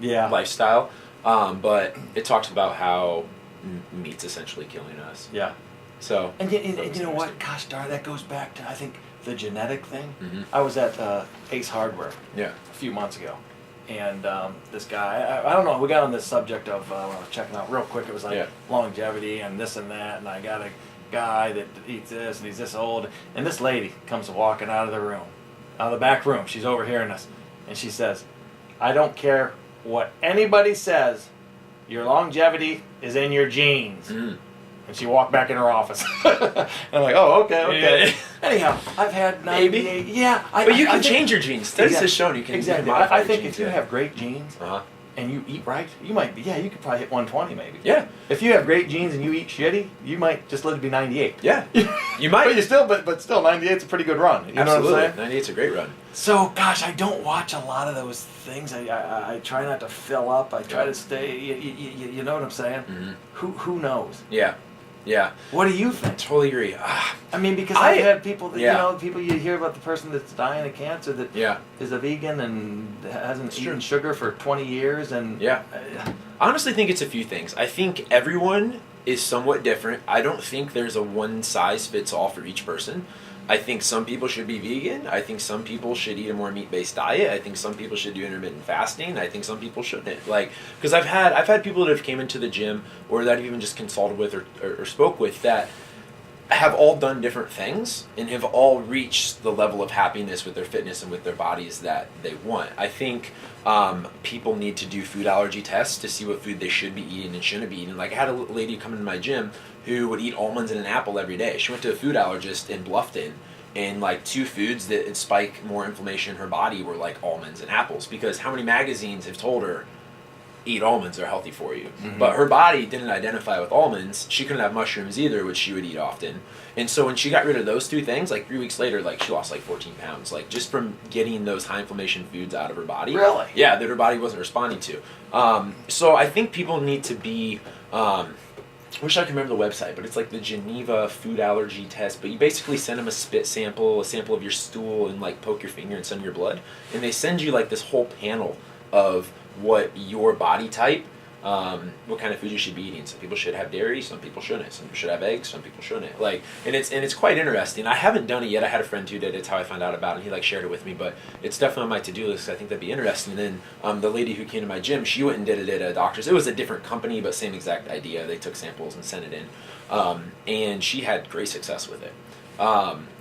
lifestyle. But it talks about how meat's essentially killing us. Yeah. So. And you know what? Gosh darn, that goes back to I think the genetic thing. I was at Ace Hardware a few months ago. And this guy, I don't know, we got on this subject of checking out real quick. It was longevity and this and that, and I got a guy that eats this and he's this old. And this lady comes walking out of the back room. She's overhearing us, and she says, "I don't care what anybody says, your longevity is in your genes." And she walked back in her office. And I'm like, oh, okay. Yeah. Anyhow, I've had 98. Maybe. Yeah. But you can change your genes. Studies have shown you can modify I think genes, if you have great genes and you eat right, you might be, you could probably hit 120 maybe. Yeah. If you have great genes and you eat shitty, you might just live to be 98. Yeah. You might. But still, 98's a pretty good run. You Absolutely. know what I'm saying? 98's a great run. So, gosh, I don't watch a lot of those things. I try not to fill up. I try to stay, you know what I'm saying? Who knows? Yeah. Yeah. What do you think? Totally agree. I mean, because I've had people that, people you hear about the person that's dying of cancer that is a vegan and hasn't eaten sugar for 20 years. And I honestly think it's a few things. I think everyone is somewhat different. I don't think there's a one-size-fits-all for each person. I think some people should be vegan. I think some people should eat a more meat-based diet. I think some people should do intermittent fasting. I think some people shouldn't. Because I've had people that have came into the gym or that I've even just consulted with or spoke with that have all done different things and have all reached the level of happiness with their fitness and with their bodies that they want. I think people need to do food allergy tests to see what food they should be eating and shouldn't be eating. I had a lady come into my gym who would eat almonds and an apple every day. She went to a food allergist in Bluffton, And like 2 foods that would spike more inflammation in her body were like almonds and apples, because how many magazines have told her eat almonds, are healthy for you? But her body didn't identify with almonds. She couldn't have mushrooms either, which she would eat often. And so when she got rid of those 2 things, like 3 weeks later, like she lost like 14 pounds, like just from getting those high inflammation foods out of her body. Really? Yeah, that her body wasn't responding to. So I think people need to be, I wish I could remember the website, but it's like the Geneva food allergy test. But you basically send them a spit sample, a sample of your stool, and like poke your finger in some of your blood. And they send you like this whole panel of what your body type, what kind of food you should be eating. Some people should have dairy, some people shouldn't. Some people should have eggs, some people shouldn't. Like, and it's quite interesting. I haven't done it yet. I had a friend who did it. It's how I found out about it. And he like shared it with me, but it's definitely on my to-do list. I think that'd be interesting. And then the lady who came to my gym, she went and did it at a doctor's. It was a different company, but same exact idea. They took samples and sent it in, and she had great success with it.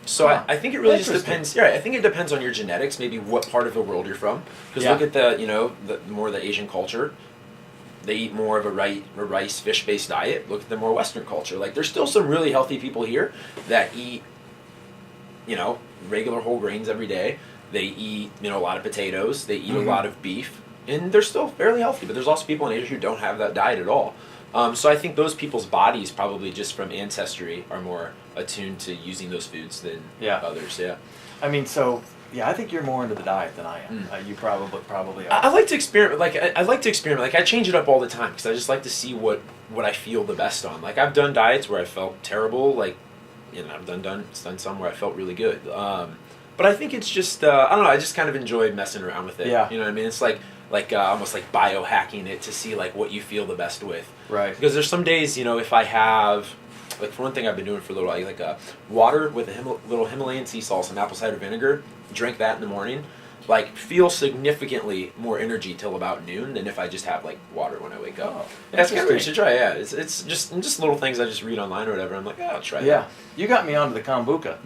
So I think it really just depends. Yeah, I think it depends on your genetics, maybe what part of the world you're from. Because look at the more the Asian culture, they eat more of a rice, fish-based diet. Look at the more Western culture. Like, there's still some really healthy people here that eat, regular whole grains every day. They eat, a lot of potatoes. They eat a lot of beef, and they're still fairly healthy. But there's also people in Asia who don't have that diet at all. So I think those people's bodies, probably just from ancestry, are more attuned to using those foods than others. Yeah. I mean, I think you're more into the diet than I am. You probably are. I like to experiment. Like, I change it up all the time because I just like to see what I feel the best on. Like, I've done diets where I felt terrible. Like, I've done some where I felt really good. But I think it's just I don't know. I just kind of enjoy messing around with it. Yeah. You know what I mean? It's like almost like biohacking it to see like what you feel the best with. Right. Because there's some days, if I have, like, for one thing I've been doing for a little while, like water with a little Himalayan sea salt and apple cider vinegar, drink that in the morning, like, feel significantly more energy till about noon than if I just have like water when I wake up. Oh, that's kind of what you should try. Yeah, it's just little things I just read online or whatever. I'm like, I'll try that. Yeah, you got me onto the kombucha.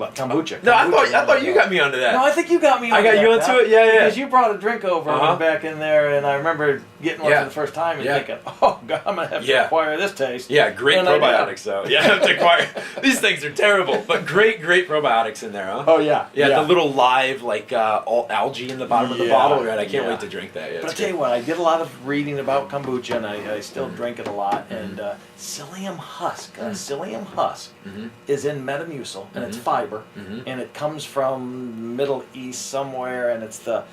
No, I thought you got me onto that. No, I think you got me. I got you into it. Yeah. Because you brought a drink over back in there, and I remember getting one for the first time and thinking, "Oh God, I'm gonna have to acquire this taste." Yeah, great probiotics though. Yeah, I have to acquire. These things are terrible, but great probiotics in there, huh? Oh yeah. The little live all algae in the bottom of the bottle. Right, I can't wait to drink that. Yeah, but I tell you what, I did a lot of reading about kombucha, and I still drink it a lot. And psyllium husk, is in Metamucil, and it's fiber, and it comes from Middle East somewhere, and it's the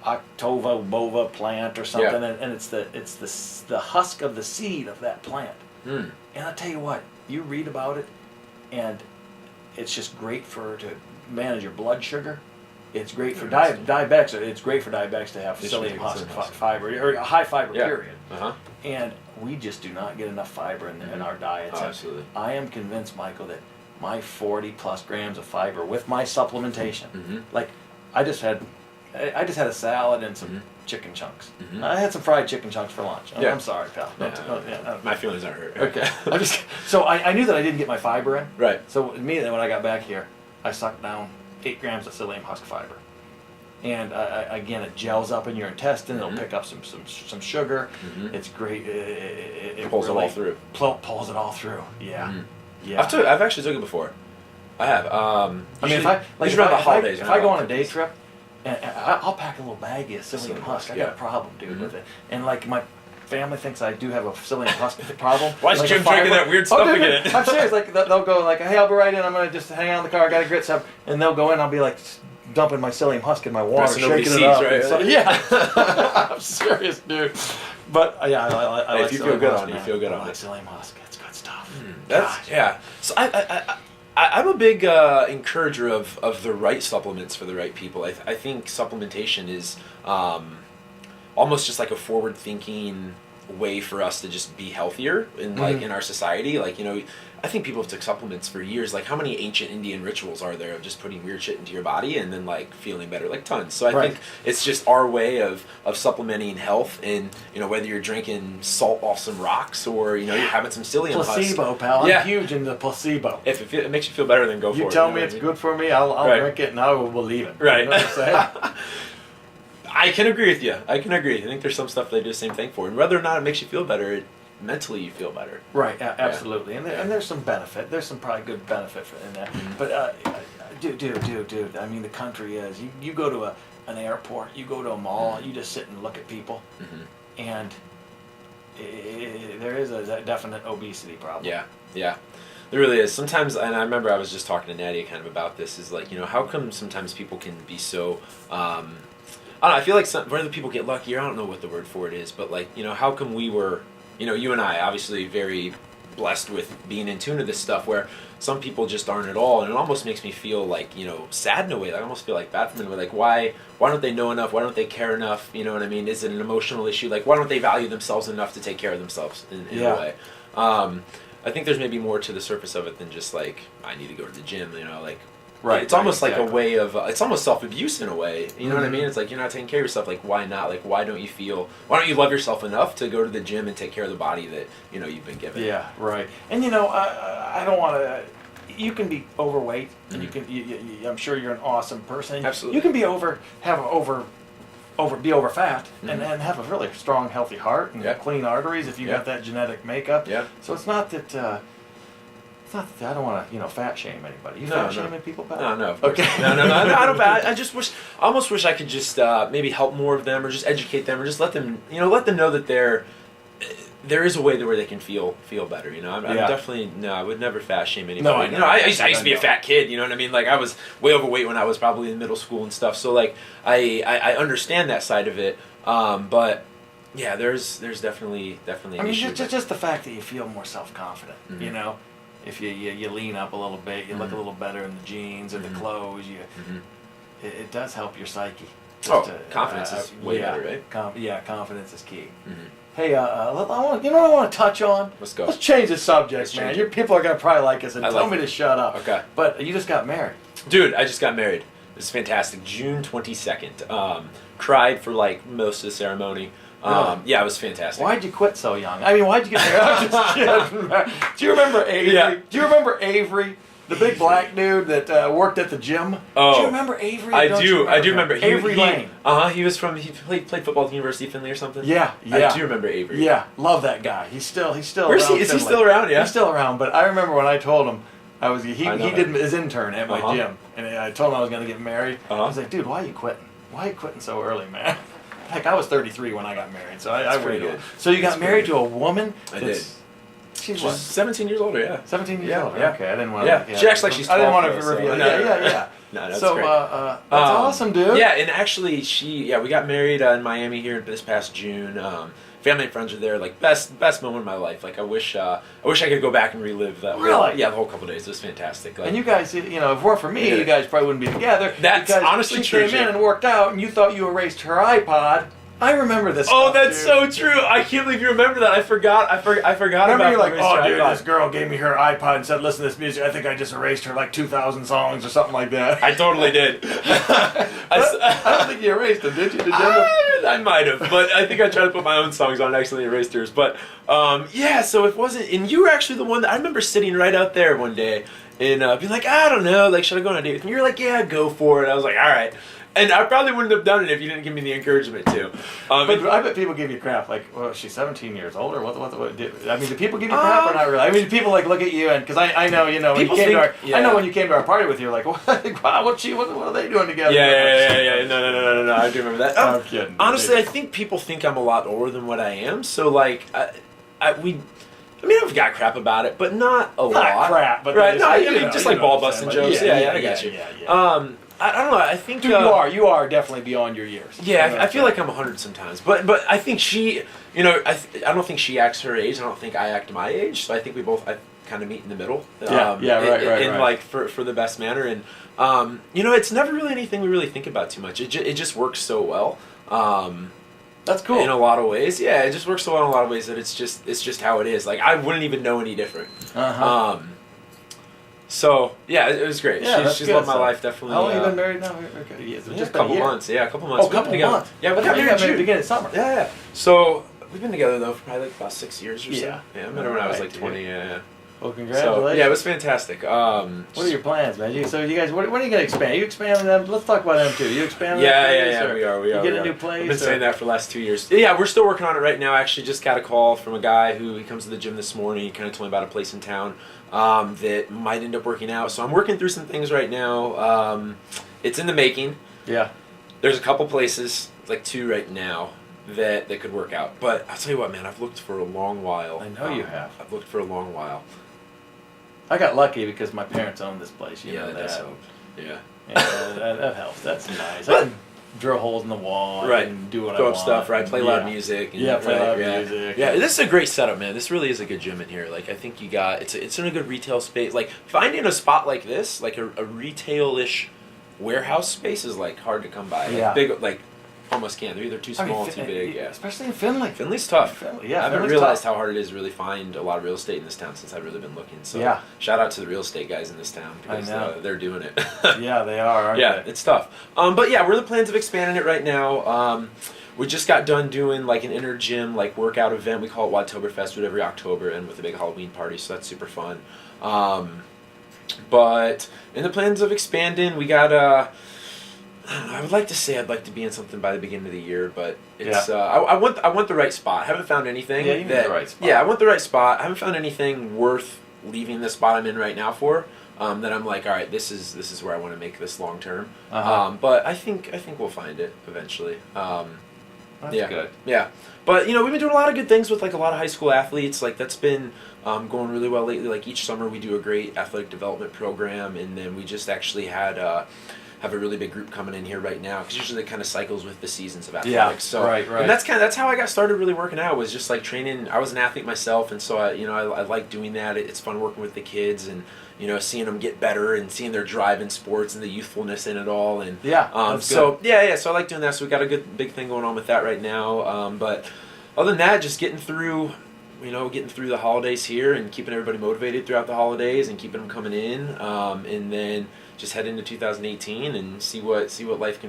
Octova bova plant or something, and it's the husk of the seed of that plant. And I tell you what, you read about it, and it's just great to manage your blood sugar. It's great for diabetics. It's great for diabetics to have psyllium husk fiber, or a high fiber period. And we just do not get enough fiber in our diets. Oh, absolutely. I am convinced, Michael, that my 40 plus grams of fiber with my supplementation, like I just had a salad and some chicken chunks. I had some fried chicken chunks for lunch. Oh, I'm sorry, pal. My feelings aren't hurt. Okay. So I knew that I didn't get my fiber in. Right. So immediately when I got back here, I sucked down 8 grams of psyllium husk fiber, and again, it gels up in your intestine. It'll pick up some sugar. It's great. It pulls it all through. Pulls it all through. Yeah. Yeah. I've actually took it before. I have. I mean, if I go on a day trip, and I'll pack a little baggie of psyllium husk. I got a problem, dude, with it. And like my family thinks I do have a psyllium husk problem. Why is Jim drinking that weird stuff again? I'm serious. Like they'll go like, "Hey, I'll be right in. I'm gonna just hang out in the car. I got a grit sub," and they'll go in. I'll be like dumping my psyllium husk in my water, shaking it up. Right? So, yeah, I'm serious, dude. But I like. If you feel good on it, you feel good on it. Psyllium husk. It's good stuff. So I'm a big encourager of the right supplements for the right people. I think supplementation is almost just like a forward-thinking way for us to just be healthier in our society. Like, I think people have took supplements for years. Like, how many ancient Indian rituals are there of just putting weird shit into your body and then like feeling better? Like, tons. So I think it's just our way of supplementing health, and whether you're drinking salt off some rocks or you're having some psyllium husk. Placebo, pal. I'm huge into placebo. If it makes you feel better, then go for it. You tell me it's good for me, I'll drink it and I will believe it. Right. You know what I'm saying? I can agree with you. I think there's some stuff they do the same thing for, and whether or not it makes you feel better, mentally you feel better. Right, absolutely. And there's some benefit. There's some probably good benefit in that. But dude. I mean, the country is. You go to an airport, you go to a mall, you just sit and look at people, and there is a definite obesity problem. Yeah. There really is. Sometimes, and I remember I was just talking to Nadia kind of about this, is like, how come sometimes people can be so, I don't know, I feel like whether people get luckier, I don't know what the word for it is, but like, how come we were, you and I, obviously very blessed with being in tune to this stuff, where some people just aren't at all, and it almost makes me feel like, sad in a way. I almost feel like bad for them. Like, why don't they know enough? Why don't they care enough? You know what I mean? Is it an emotional issue? Like, why don't they value themselves enough to take care of themselves in a way? I think there's maybe more to the surface of it than just like, I need to go to the gym, like, right. It's almost like a way of, it's almost self-abuse in a way, you know what I mean? It's like, you're not taking care of yourself, like, why not? Like, why don't you love yourself enough to go to the gym and take care of the body that, you've been given? Yeah, right. And I don't want to, you can be overweight, and you can, I'm sure you're an awesome person. Absolutely. You can be be over fat and have a really strong, healthy heart and clean arteries if you got that genetic makeup. Yeah. So it's not that I don't want to fat shame anybody. You fat shaming people? No, of course. Okay. No, I don't. I just almost wish I could just maybe help more of them, or just educate them, or just let them know that there is a way where they can feel better. I'm definitely I would never fat shame anybody. I used to be a fat kid. You know what I mean? Like, I was way overweight when I was probably in middle school and stuff. So like I understand that side of it. But yeah, there's definitely. I mean, just the fact that you feel more self-confident. If you lean up a little bit, you look a little better in the jeans or the clothes. It does help your psyche. Confidence is way better, right? Confidence is key. Hey, I want to touch on? Let's go. Let's change the subject, man. Your people are going to probably like us and tell me to shut up. Okay. But you just got married. Dude, I just got married. This is fantastic. June 22nd. Cried for like most of the ceremony. Really? Yeah, it was fantastic. Why'd you quit so young? I mean, why'd you get married? I'm just kidding. Do you remember Avery? Yeah. Do you remember Avery? The big black dude that worked at the gym. Oh, do you remember Avery? I do remember. Avery Lane. He played football at the University of Finley or something. Yeah. I do remember Avery. Yeah, love that guy. He's still Where around. is he still around? Yeah, he's still around. But I remember when I told him he did his intern at my gym, and I told him I was going to get married. I was like, dude, why are you quitting? Why are you quitting so early, man? Heck, I was 33 when I got married, so I pretty good. So you got married to a woman? I did. She's 17 years older, yeah. 17 years older. Yeah. Okay, I didn't want to. Yeah, she acts like she's 12. I didn't want to reveal. Yeah. No, that's so, great. That's awesome, dude. Yeah, and actually, we got married in Miami here this past June. Family and friends are there. Like, best moment of my life. Like, I wish I could go back and relive that. Really? The whole couple of days. It was fantastic. Like, and you guys, if it weren't for me, you guys probably wouldn't be together. That's honestly true. She came in and worked out, and you thought you erased her iPod. I remember this. Oh, that's so true. I can't believe you remember that. I forgot. I forgot remember about. You're like, oh, dude, this girl gave me her iPod and said, "Listen to this music." I think I just erased her like 2,000 songs or something like that. I totally did. I don't think you erased them, did you? I might have, but I think I tried to put my own songs on and accidentally erased hers. But so it wasn't. And you were actually the one that I remember sitting right out there one day and being like, I don't know, like, should I go on a date with you? And you're like, yeah, go for it. I was like, all right. And I probably wouldn't have done it if you didn't give me the encouragement to. But I bet people give you crap. Like, well, she's 17 years old, or what? I mean, do people give you crap or not really? I mean, do people like look at you and because I know when you came to our, I know when you came to our party with you, like, what are they doing together? Yeah. No. I do remember that. I'm kidding. Honestly, I think people think I'm a lot older than what I am. So like, I've got crap about it, but not a lot. Not crap, but right? No, I mean, just like ball busting jokes. Yeah, I got you. Yeah. I don't know. I think dude, you are definitely beyond your years. Yeah, I feel like I'm 100 sometimes, but I think she, I don't think she acts her age. I don't think I act my age. So I think we both kind of meet in the middle. Right. Like for the best manner, and it's never really anything we really think about too much. It just works so well. That's cool. In a lot of ways, yeah, it just works so well in a lot of ways that it's just how it is. Like I wouldn't even know any different. So yeah, it was great. Yeah, she's loved my life definitely. How long have you been married now? Okay, just a couple months. Yeah, a couple months. Oh, a couple months. Yeah, we got married at the beginning of summer. Yeah. So we've been together though for probably like about 6 years or so. Yeah. I met her when I was like 20. Yeah. Well, congratulations. So, yeah, it was fantastic. What are your plans, man? So you guys, when are you going to expand? You expanding them? Let's talk about M2. You expanding that place? Yeah, we are. You get a new place? I've been saying that for the last 2 years. Yeah, we're still working on it right now. I actually just got a call from a guy he comes to the gym this morning. He kind of told me about a place in town that might end up working out. So I'm working through some things right now. It's in the making. Yeah. There's a couple places, like 2 right now, that could work out. But I'll tell you what, man, I've looked for a long while. I know you have. I've looked for a long while. I got lucky because my parents own this place. You know that does help. Yeah. That helps. That's nice. I can drill holes in the wall. Right. I can do what I Throw want. up stuff, right? Play loud music. Play loud music. Yeah, this is a great setup, man. This really is a good gym in here. Like, I think you got, it's in a good retail space. Like, finding a spot like this, like a retail-ish warehouse space is, like, hard to come by. Like, yeah. Big, like, almost can't. They're either too small or too big. Yeah. Especially in Finley. Finley's tough. Yeah, I haven't Finley's realized tough. how hard it is to really find a lot of real estate in this town since I've really been looking. So yeah. Shout out to the real estate guys in this town because they're doing it. Yeah, they are, aren't yeah, they? it's tough. But yeah, we're in the plans of expanding it right now. We just got done doing like an inner gym like workout event. We call it Wadtoberfest. We do it every October and with a big Halloween party, so that's super fun. But in the plans of expanding, we got I would like to say I'd like to be in something by the beginning of the year, but it's I want the right spot. I haven't found anything. Yeah, you need the right spot. Yeah, I want the right spot. I haven't found anything worth leaving the spot I'm in right now for. That I'm like, all right, this is where I want to make this long term. But I think we'll find it eventually. That's good. Yeah, but we've been doing a lot of good things with like a lot of high school athletes. Like that's been going really well lately. Like each summer we do a great athletic development program, and then we just actually had. Have a really big group coming in here right now because usually it kind of cycles with the seasons of athletics. Yeah, so, right. And that's how I got started really working out was just like training. I was an athlete myself, and so I like doing that. It's fun working with the kids and seeing them get better and seeing their drive in sports and the youthfulness in it all. And so I like doing that. So we got a good big thing going on with that right now. But other than that, just getting through the holidays here and keeping everybody motivated throughout the holidays and keeping them coming in, and then just head into 2018 and see what life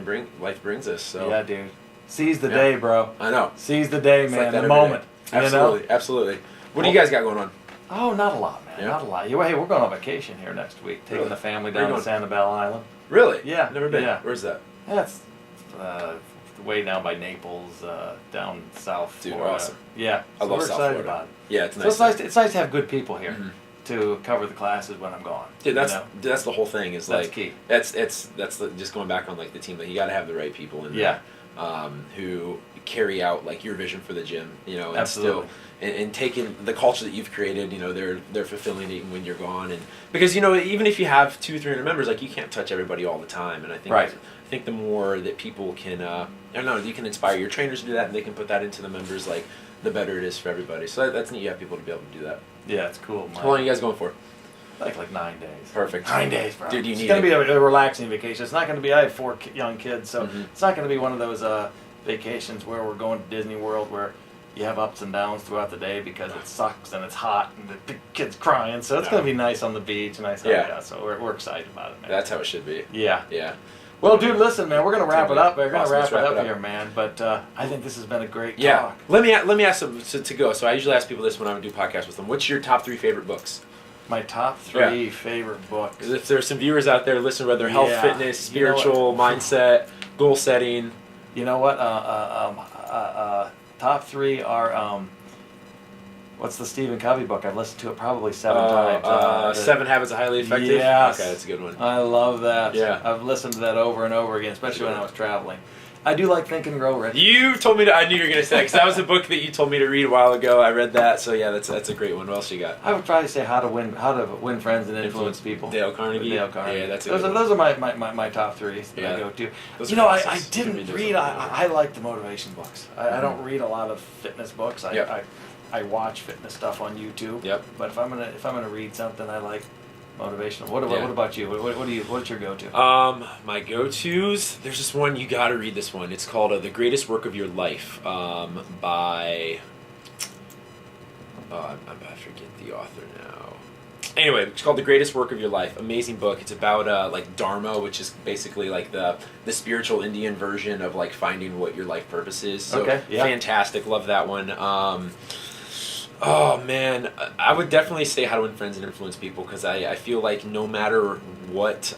brings us. So yeah, dude, seize the day, bro. I know. Seize the day, man. Like the moment. Absolutely. What do you guys got going on? Oh, not a lot, man. Yeah. Not a lot. Hey, we're going on vacation here next week, taking the family down to Sanibel Island. Really? Yeah. Never been. Yeah. Where's that? That's way down by Naples, down south. Dude, Florida. Awesome. Yeah. I love South Florida. About it. Yeah, it's nice. So it's nice to have good people here. Mm-hmm. To cover the classes when I'm gone. Dude, that's the whole thing. Is that's like key. That's just going back on like the team. Like you got to have the right people in there, who carry out like your vision for the gym. And absolutely. And taking the culture that you've created. They're fulfilling it even when you're gone. And because even if you have 200-300 members, like you can't touch everybody all the time. And I think I think the more that people can, you can inspire your trainers to do that, and they can put that into the members. Like the better it is for everybody. So that's neat. You have people to be able to do that. Yeah, it's cool. How long are you guys going for? Like 9 days. Perfect. 9 days, bro. Dude, it's going to be a relaxing vacation. It's not going to be. I have 4 young kids, so it's not going to be one of those vacations where we're going to Disney World where you have ups and downs throughout the day because it sucks and it's hot and the kid's crying. So it's going to be nice on the beach, So we're excited about it, man. That's how it should be. Yeah. Yeah. Well, dude, listen, man. We're gonna wrap it up. We're gonna wrap it up here, man. But I think this has been a great talk. Let me ask them to go. So I usually ask people this when I do podcasts with them. What's your top 3 favorite books? My top 3 favorite books. If there's some viewers out there listening, whether health, fitness, spiritual, mindset, goal setting. You know what? Top 3 are. What's the Stephen Covey book? I've listened to it probably 7 times. 7 Habits of Highly Effective? Yes. Okay, that's a good one. I love that. Yeah. I've listened to that over and over again, especially when I was traveling. I do like Think and Grow Rich. You told me I knew you were going to say, because that was a book that you told me to read a while ago. I read that, so yeah, that's a great one. What else you got? I would probably say How to Win Friends and Influence People. Dale Carnegie? Yeah, that's a good one. Those are my top 3 that I go to. I didn't read, I like the motivation books. I don't read a lot of fitness books. I watch fitness stuff on YouTube. Yep. But if I'm gonna read something, I like motivational. What about you? What's your go-to? My go-tos. There's this one, you got to read this one. It's called The Greatest Work of Your Life by. I forget the author now. Anyway, it's called The Greatest Work of Your Life. Amazing book. It's about like Dharma, which is basically like the spiritual Indian version of like finding what your life purpose is. So fantastic. Love that one. Oh man, I would definitely say How to Win Friends and Influence People, because I feel like no matter what,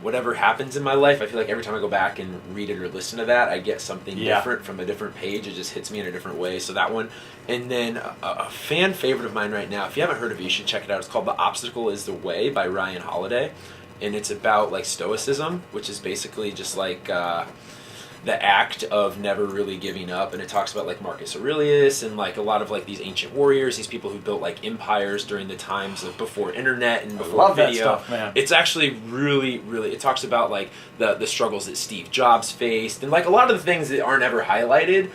whatever happens in my life, I feel like every time I go back and read it or listen to that, I get something different from a different page. It just hits me in a different way. So that one. And then a fan favorite of mine right now, if you haven't heard of it, you should check it out. It's called The Obstacle is the Way by Ryan Holiday. And it's about like stoicism, which is basically just like the act of never really giving up. And it talks about like Marcus Aurelius and like a lot of like these ancient warriors, these people who built like empires during the times of before internet and before video. That stuff, man. It's actually really, really, it talks about like the struggles that Steve Jobs faced and like a lot of the things that aren't ever highlighted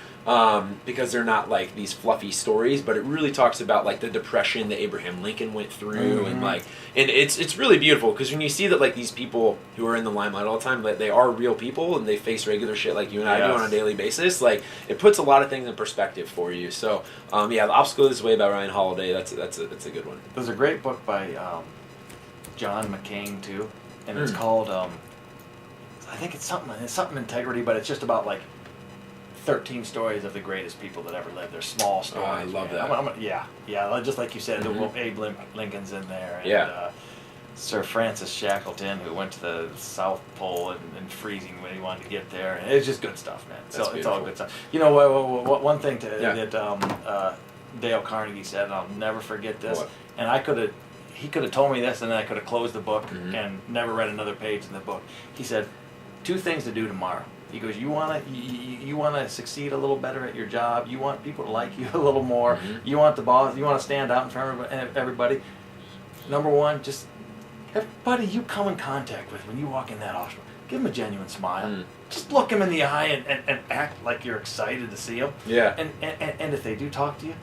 because they're not like these fluffy stories, but it really talks about like the depression that Abraham Lincoln went through and like, and it's really beautiful because when you see that like these people who are in the limelight all the time, like they are real people and they face regular shit like you and I do on a daily basis, like it puts a lot of things in perspective for you. So The Obstacle is the Way by Ryan Holiday, that's a good one. There's a great book by John McCain too, and it's called I think it's something integrity, but it's just about like 13 stories of the greatest people that ever lived. They're small stories. Oh, I love that. Yeah, just like you said, Abe Lincoln's in there, and Sir Francis Shackleton, who went to the South Pole and freezing when he wanted to get there. And it's just good stuff, man. So it's all good stuff. You know, one thing that Dale Carnegie said, and I'll never forget this, and he could have told me this, and then I could have closed the book and never read another page in the book. He said, 2 things to do tomorrow. He goes, you wanna succeed a little better at your job. You want people to like you a little more. You want the boss. You want to stand out in front of everybody. Number 1, just everybody you come in contact with when you walk in that hospital, give them a genuine smile. Just look them in the eye and act like you're excited to see them. Yeah. And if they do talk to you,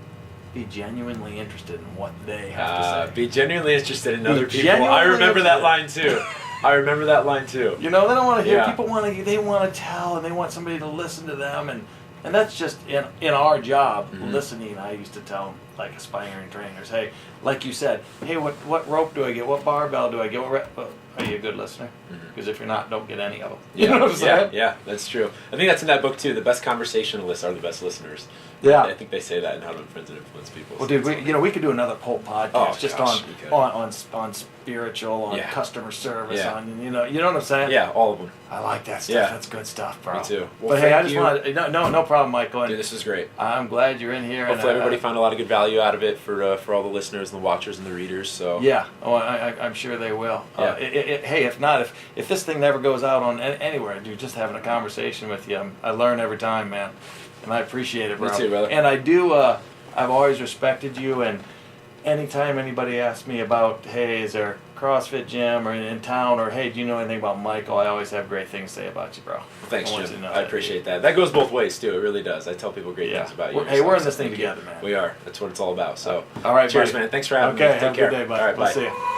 be genuinely interested in what they have to say. Be genuinely interested in other people. I remember that line too. You know, they don't want to hear. People they want to tell, and they want somebody to listen to them, and that's just in our job. Listening, I used to tell like aspiring trainers, hey, like you said, hey, what rope do I get? What barbell do I get? Are you a good listener? Because if you're not, don't get any of them. You know what I'm saying? Yeah, that's true. I think that's in that book too. The best conversationalists are the best listeners. Yeah, I think they say that in How to Win Friends and Influence People. Well, dude, we could do another whole podcast on spiritual, on customer service, on you know what I'm saying? Yeah, all of them. I like that stuff. Yeah. That's good stuff, bro. Me too. Well, but hey, I just want no problem, Michael. Dude, this is great. I'm glad you're in here. Hopefully, everybody found a lot of good value out of it for all the listeners and the watchers and the readers. So I'm sure they will. Hey, if not, if this thing never goes out on anywhere, dude, just having a conversation with you, I learn every time, man. And I appreciate it, bro. Me too, brother. And I do, I've always respected you, and anytime anybody asks me about, hey, is there a CrossFit gym or in town, or hey, do you know anything about Michael, I always have great things to say about you, bro. Well, thanks, Jim. I appreciate that. That goes both ways, too. It really does. I tell people great things about you. Hey, we're in this thing together, man. We are. That's what it's all about. So, all right, cheers, buddy. man. Thanks for having me. Okay, have Take care. a good day, bud. All right, We'll bye. see you.